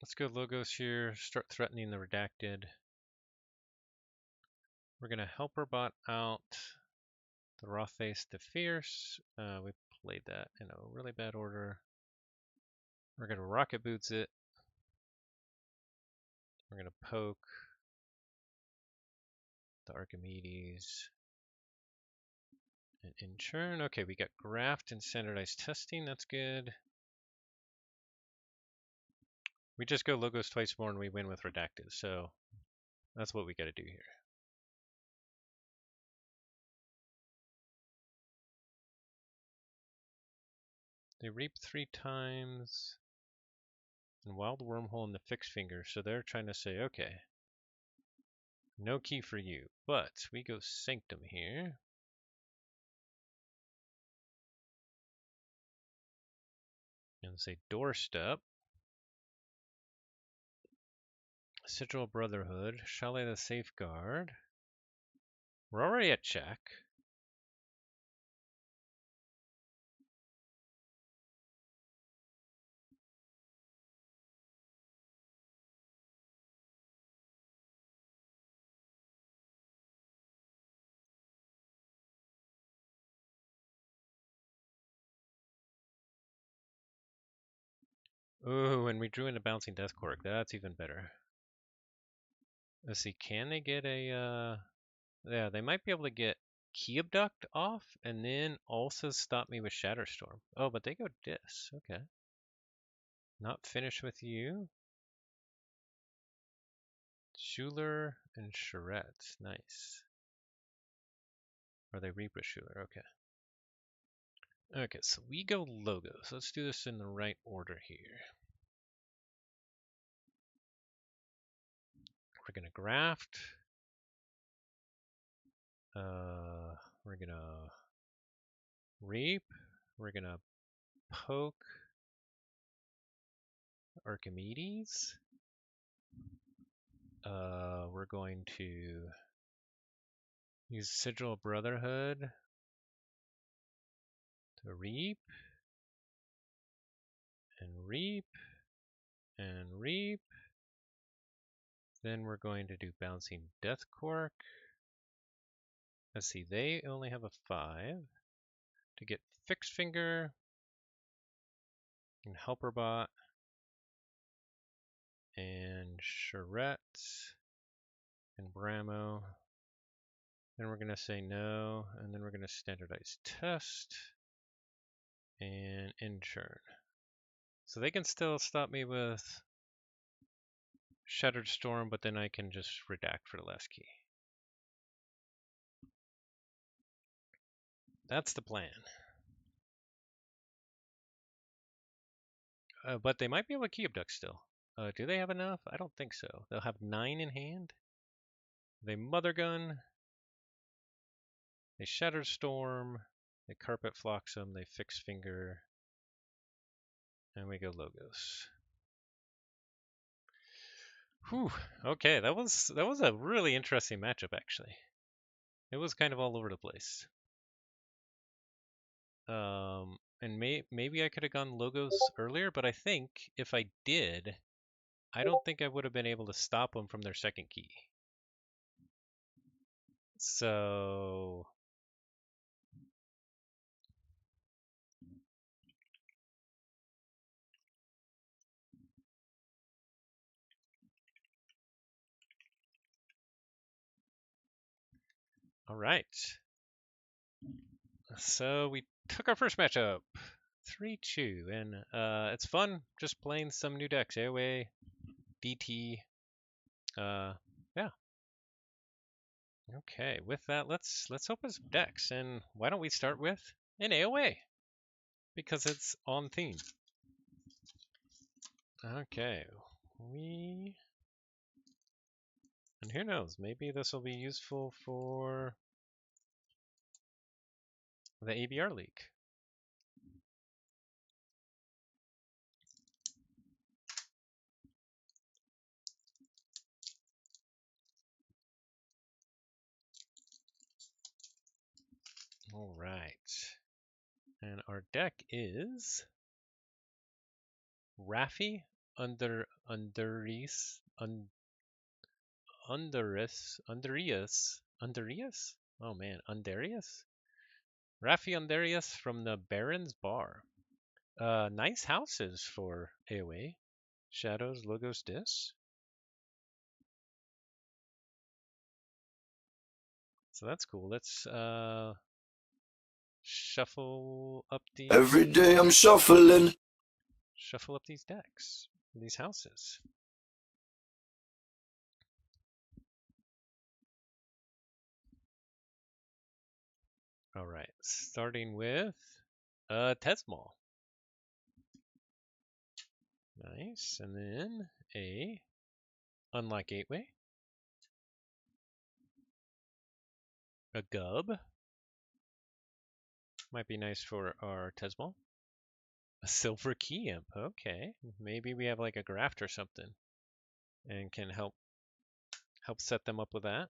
Let's go logos here. Start threatening the redacted. We're going to helper bot out the raw face to fierce. We played that in a really bad order. We're going to rocket boots it. We're going to poke the Archimedes and in churn. Okay, we got graft and standardized testing. That's good. We just go logos twice more and we win with redacted. So that's what we got to do here. They reap 3 times and wild wormhole in the fixed finger. So they're trying to say, okay, no key for you, but we go sanctum here. And say doorstep. Sigil Brotherhood. Chalet the Safeguard. We're already at check. Oh, and we drew in a bouncing death cork. That's even better. Let's see, can they get a yeah, they might be able to get Key Abduct off and then also stop me with Shatterstorm. Oh, but they go Dis. Okay. Not finished with you. Schuler and Charette. Nice. Or they Reaper Schuler. Okay. Okay, so we go logos. Let's do this in the right order here. We're gonna graft. We're gonna reap. We're gonna poke Archimedes. We're going to use Sigil of Brotherhood to reap and reap and reap. Then we're going to do Bouncing Death Cork. Let's see, they only have a 5 to get Fixed Finger and Helper Bot and Charette and Bramo. Then we're going to say no, and then we're going to standardize test and inchurn. So they can still stop me with Shattered Storm, but then I can just redact for the last key. That's the plan. But they might be able to key abduct still. Do they have enough? I don't think so. They'll have 9 in hand. They Mother Gun. They Shattered Storm. They Carpet Flotsam. They Fixed Finger. And we go Logos. Whew. Okay, that was a really interesting matchup actually. It was kind of all over the place. And maybe I could have gone Logos earlier, but I think if I did, I don't think I would have been able to stop them from their second key. So all right. So we took our first matchup, 3-2, and it's fun just playing some new decks. AOA, DT, yeah. Okay, with that, let's open some decks, and why don't we start with an AOA because it's on theme. Okay, and who knows, maybe this will be useful for the ABR League. All right. And our deck is Raffi Underius. Oh man, Underius? Raffi Underius from the Baron's Bar. Nice houses for AoA. Shadows, Logos, Dis. So that's cool. Let's shuffle up these. Every day I'm shuffling. Shuffle up these decks, these houses. All right, starting with Tesmal. Nice, and then a Unlock Gateway, a Gub. Might be nice for our Tesmal. A Silver Key Imp. Okay, maybe we have like a graft or something, and can help set them up with that.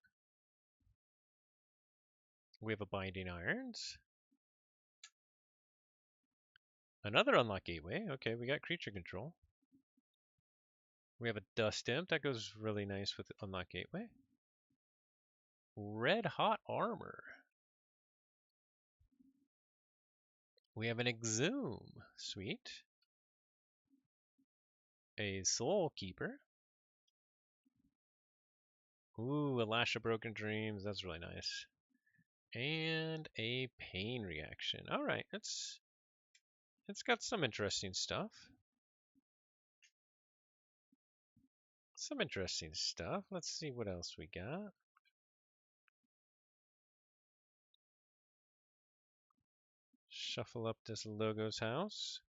We have a Binding Irons. Another Unlock Gateway. Okay, we got creature control. We have a Dust Imp. That goes really nice with Unlock Gateway. Red Hot Armor. We have an Exhume. Sweet. A Soul Keeper. Ooh, a Lash of Broken Dreams. That's really nice. And a Pain Reaction. All right, it's got some interesting stuff. Some interesting stuff. Let's see what else we got. Shuffle up this Logos house.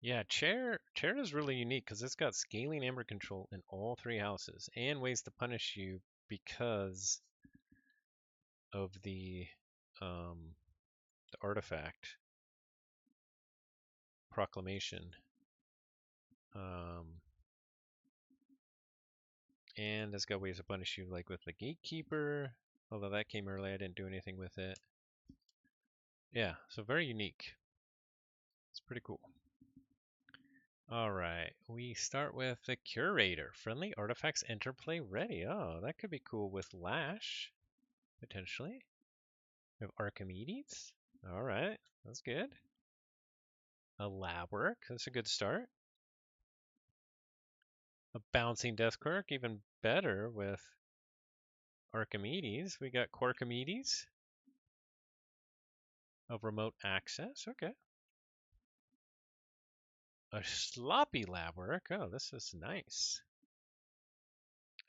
Yeah, chair is really unique because it's got scaling amber control in all three houses and ways to punish you because of the artifact proclamation. Um, and it's got ways to punish you like with the gatekeeper, although that came early, I didn't do anything with it. Yeah, so very unique. It's pretty cool. All right, we start with the curator. Friendly artifacts enter play ready. Oh, that could be cool with Lash, potentially. We have Archimedes. All right, that's good. A lab work. That's a good start. A bouncing death quirk, even better with Archimedes. We got Quarkimedes of remote access. Okay. A sloppy lab work. Oh, this is nice.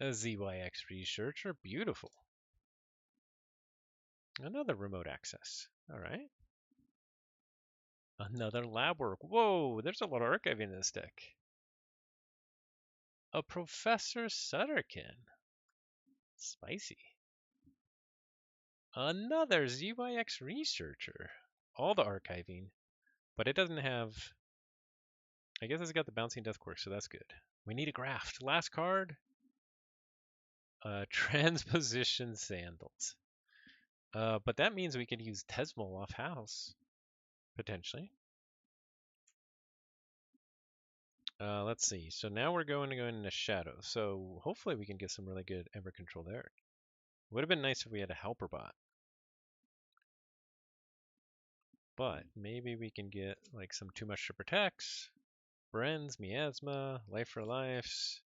A ZYX researcher. Beautiful. Another remote access. All right. Another lab work. Whoa, there's a lot of archiving in this deck. A Professor Sutterkin. Spicy. Another ZYX researcher. All the archiving, but it doesn't have. I guess it's got the bouncing death quirk, so that's good. We need a graft. Last card. Transposition sandals. But that means we could use Tesmol off house, potentially. Let's see. So now we're going to go into Shadow. So hopefully we can get some really good Ember control there. Would have been nice if we had a helper bot. But maybe we can get like some Too Much to Protects, Brens, Miasma, Life for Lives,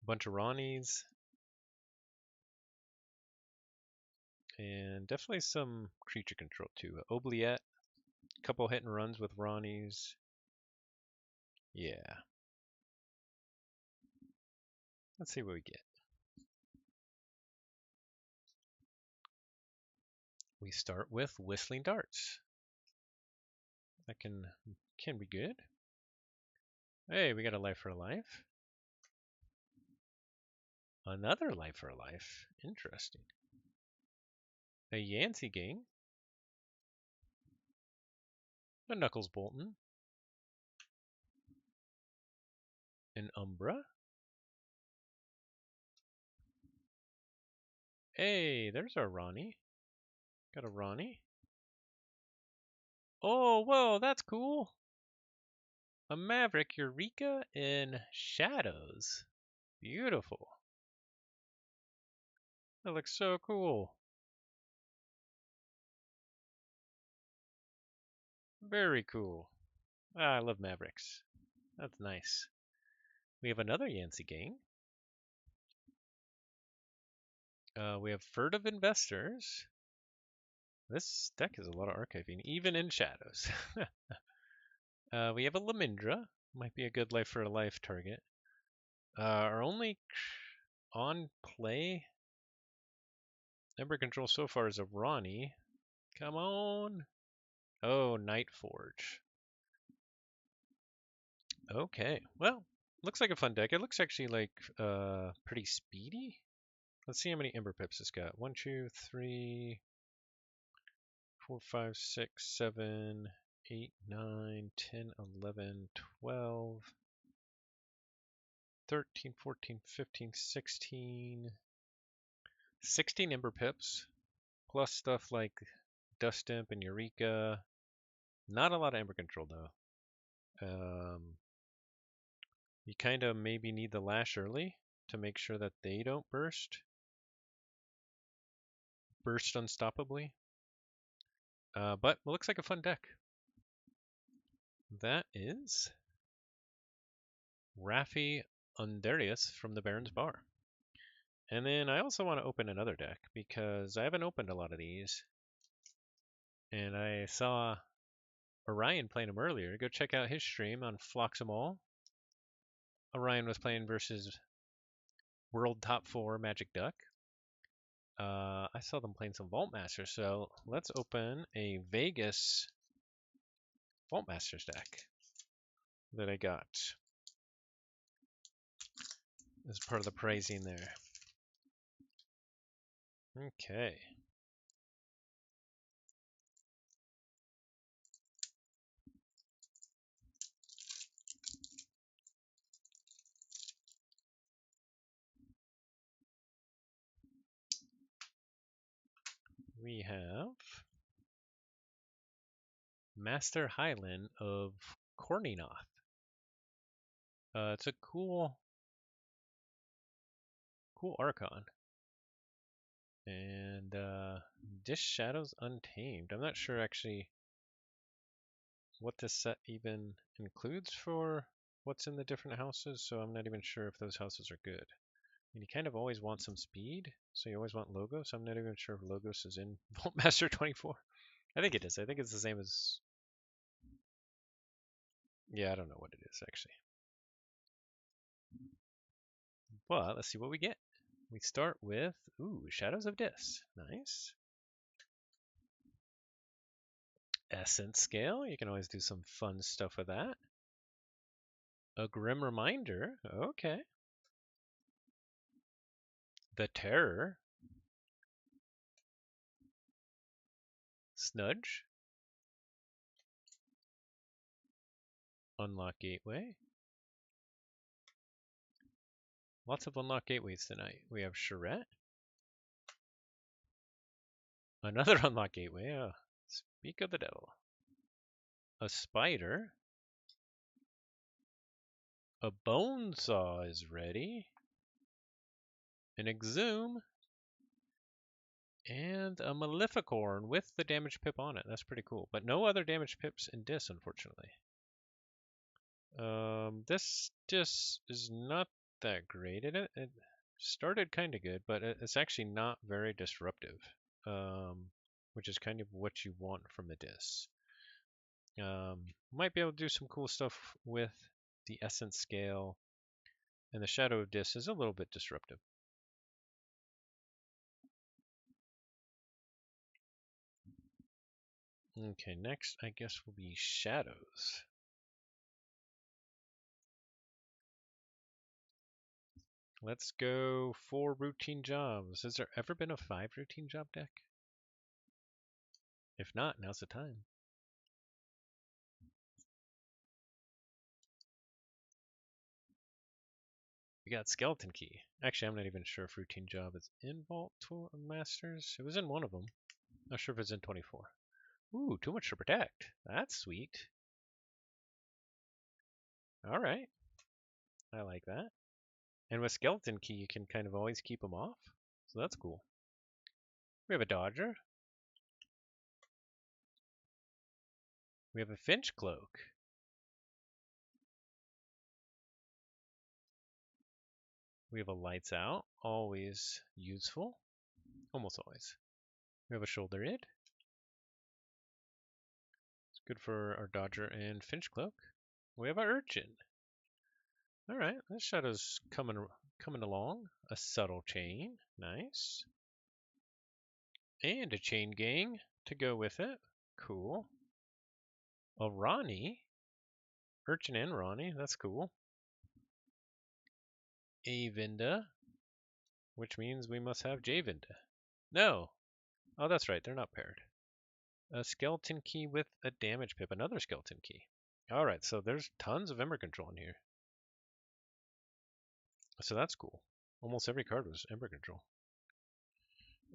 a bunch of Ronnies, and definitely some creature control too. Oubliette, a couple hit and runs with Ronnies. Yeah. Let's see what we get. We start with Whistling Darts. That can be good. Hey, we got a Life for Life. Another Life for Life. Interesting. A Yancey Gang. A Knuckles Bolton. An Umbra. Hey, there's our Ronnie. Got a Ronnie. Oh, whoa, that's cool. A Maverick Eureka in Shadows. Beautiful. That looks so cool. Very cool. Ah, I love Mavericks. That's nice. We have another Yancey Gang. We have Furtive Investors. This deck has a lot of archiving, even in Shadows. We have a Lamindra. Might be a good Life for a Life target. Our only on play Ember control so far is a Ronnie. Come on. Oh, Night Forge. Okay. Well, looks like a fun deck. It looks actually like pretty speedy. Let's see how many Ember Pips it's got. 1, 2, 3, 4, 5, 6, 7, 8, 9, 10, 11, 12, 13, 14, 15, 16. 16 Ember Pips, plus stuff like Dust Imp and Eureka. Not a lot of Ember control though. You kind of maybe need the lash early to make sure that they don't burst unstoppably. But it looks like a fun deck. That is Raffi Underius from the Baron's Bar. And then I also want to open another deck because I haven't opened a lot of these. And I saw Orion playing him earlier. Go check out his stream on Floxamol. Orion was playing versus World Top 4 Magic Duck. I saw them playing some Vault Masters, so let's open a Vegas Vault Masters deck that I got as part of the pricing there. Okay. We have Master Hylan of Corninoth. It's a cool Archon. And Dish Shadows Untamed. I'm not sure actually what this set even includes for what's in the different houses, so I'm not even sure if those houses are good. And you kind of always want some speed, so you always want Logos. I'm not even sure if Logos is in Vault Master 24. I think it is. I think it's the same as... Yeah, I don't know what it is, actually. But let's see what we get. We start with, Shadows of Dis. Nice. Essence Scale. You can always do some fun stuff with that. A Grim Reminder. Okay. The Terror. Snudge. Unlock Gateway. Lots of unlock gateways tonight. We have Charette. Another unlock gateway. Oh, speak of the devil. A spider. A bone saw is ready. An exhume. And a Maleficorn with the damage pip on it. That's pretty cool. But no other damage pips in Dis, unfortunately. This Dis is not that great. It started kind of good, but it's actually not very disruptive. Which is kind of what you want from a Dis. Might be able to do some cool stuff with the Essence Scale, and the Shadow of Dis is a little bit disruptive. Okay, next I guess will be Shadows. Let's go 4 routine jobs. Has there ever been a 5 routine job deck? If not, now's the time. We got Skeleton Key. Actually, I'm not even sure if routine job is in Vault Masters. It was in one of them. Not sure if it's in 24. Ooh, too much to protect. That's sweet. All right. I like that. And with Skeleton Key, you can kind of always keep them off. So that's cool. We have a Dodger. We have a Finch Cloak. We have a Lights Out. Always useful. Almost always. We have a Shoulder Id. It's good for our Dodger and Finch Cloak. We have our Urchin. Alright, this Shadow's coming along. A Subtle Chain. Nice. And a Chain Gang to go with it. Cool. A Ronnie. Urchin and Ronnie. That's cool. A Vinda. Which means we must have J-Vinda. No. Oh, that's right. They're not paired. A Skeleton Key with a damage pip. Another Skeleton Key. Alright, so there's tons of Ember Control in here. So that's cool. Almost every card was Ember Control.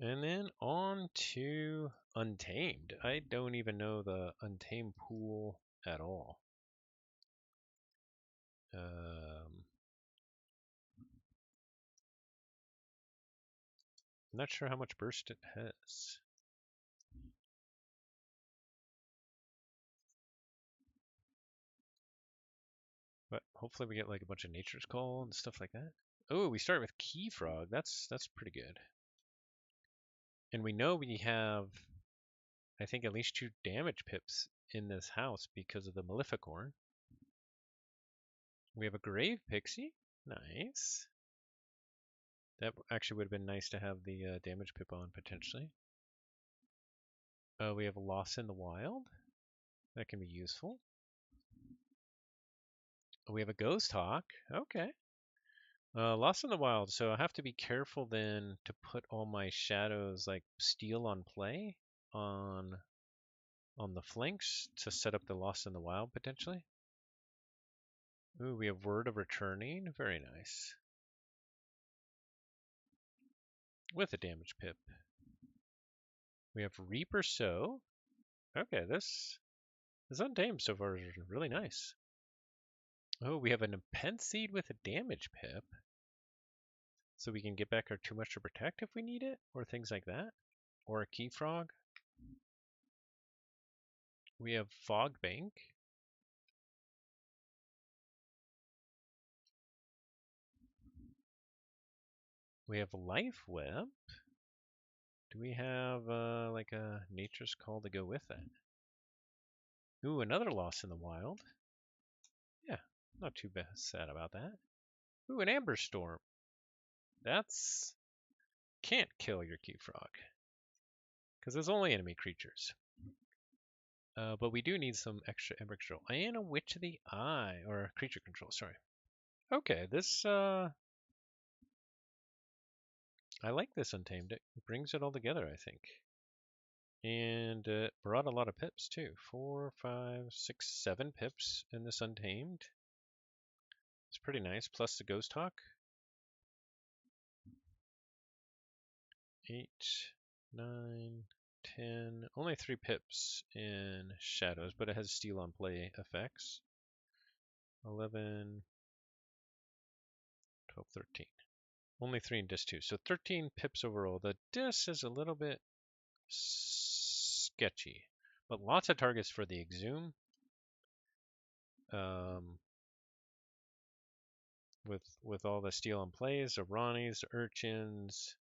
And then on to Untamed. I don't even know the Untamed pool at all. I'm not sure how much burst it has. But hopefully we get like a bunch of Nature's Call and stuff like that. Oh, we start with Key Frog. That's pretty good. And we know we have, I think, at least 2 damage pips in this house because of the Maleficorn. We have a Grave Pixie. Nice. That actually would have been nice to have the damage pip on, potentially. We have a Lost in the Wild. That can be useful. We have a Ghost Hawk. Okay. Lost in the Wild, so I have to be careful then to put all my shadows like steel on play on the flanks to set up the Lost in the Wild potentially. Ooh, we have Word of Returning. Very nice. With a damage pip. We have Reaper Sow. Okay, this Untamed so far is really nice. Oh, we have an Impense Seed with a damage pip. So we can get back our Too Much to Protect if we need it, or things like that. Or a Key Frog. We have Fog Bank. We have Life Web. Do we have like a Nature's Call to go with that? Ooh, another Lost in the Wild. Yeah, not too bad, sad about that. Ooh, an Amber Storm. That's can't kill your Key Frog because there's only enemy creatures. But we do need some extra Ember control and a Witch of the Eye or creature control. Sorry. Okay, this I like this Untamed. It brings it all together, I think. And it brought a lot of pips too. 4, 5, 6, 7 pips in this Untamed. It's pretty nice. Plus the Ghost Hawk. 8, 9, 10. Only 3 pips in Shadows, but it has Steel on Play effects. 11, 12, 13. Only 3 in Dis 2. So 13 pips overall. The Dis is a little bit sketchy, but lots of targets for the Exhume. With all the Steel on Plays, the Ronnies, the Urchins.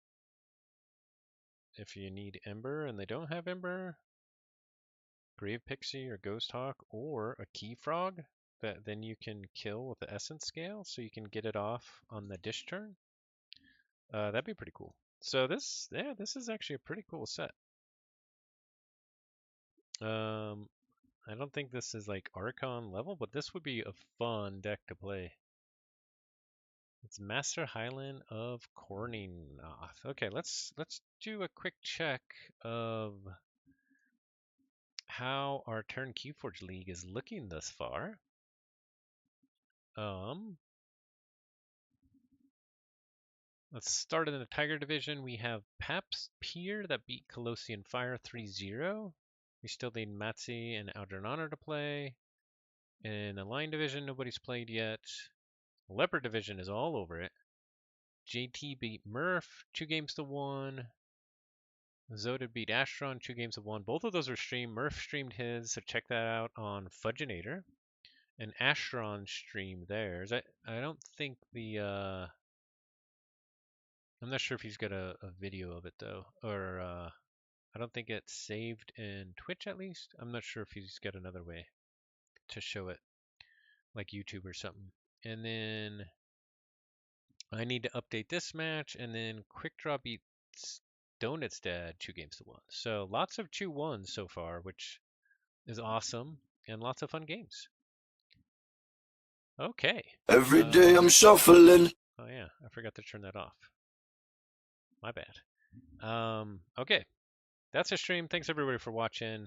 If you need Ember and they don't have Ember, Grave Pixie or Ghost Hawk or a Key Frog that then you can kill with the Essence Scale so you can get it off on the dish turn. That'd be pretty cool. So this is actually a pretty cool set. I don't think this is like Archon level, but this would be a fun deck to play. It's Master Highland of Corningnoth. Okay, let's do a quick check of how our Terran Keyforge League is looking thus far. Let's start in the Tiger Division. We have Paps Pier that beat Colossian Fire 3-0. We still need Matzi and Aldrin to play. In the Lion Division, nobody's played yet. Leopard Division is all over it. JT beat Murph 2-1. Zoda beat Astron 2-1. Both of those are streamed. Murph streamed his, so check that out on Fudginator. And Astron streamed theirs. I don't think the I'm not sure if he's got a video of it though, or I don't think it's saved in Twitch at least. I'm not sure if he's got another way to show it, like YouTube or something. And then I need to update this match, and then Quick Draw beats Donut's Dad 2-1. So lots of 2-1s so far, which is awesome, and lots of fun games. Okay. Every day I'm shuffling. Oh yeah, I forgot to turn that off. My bad. Okay. That's a stream. Thanks everybody for watching.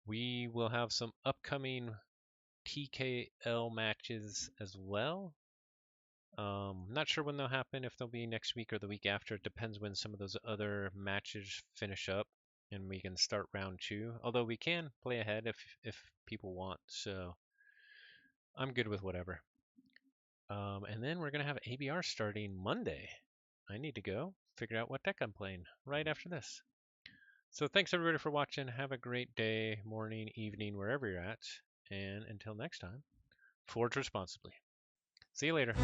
We will have some upcoming TKL matches as well. Not sure when they'll happen, if they'll be next week or the week after. It depends when some of those other matches finish up and we can start round 2. Although we can play ahead if people want, so I'm good with whatever. And then we're going to have ABR starting Monday. I need to go figure out what deck I'm playing right after this. So thanks everybody for watching. Have a great day, morning, evening, wherever you're at. And until next time, forge responsibly. See you later.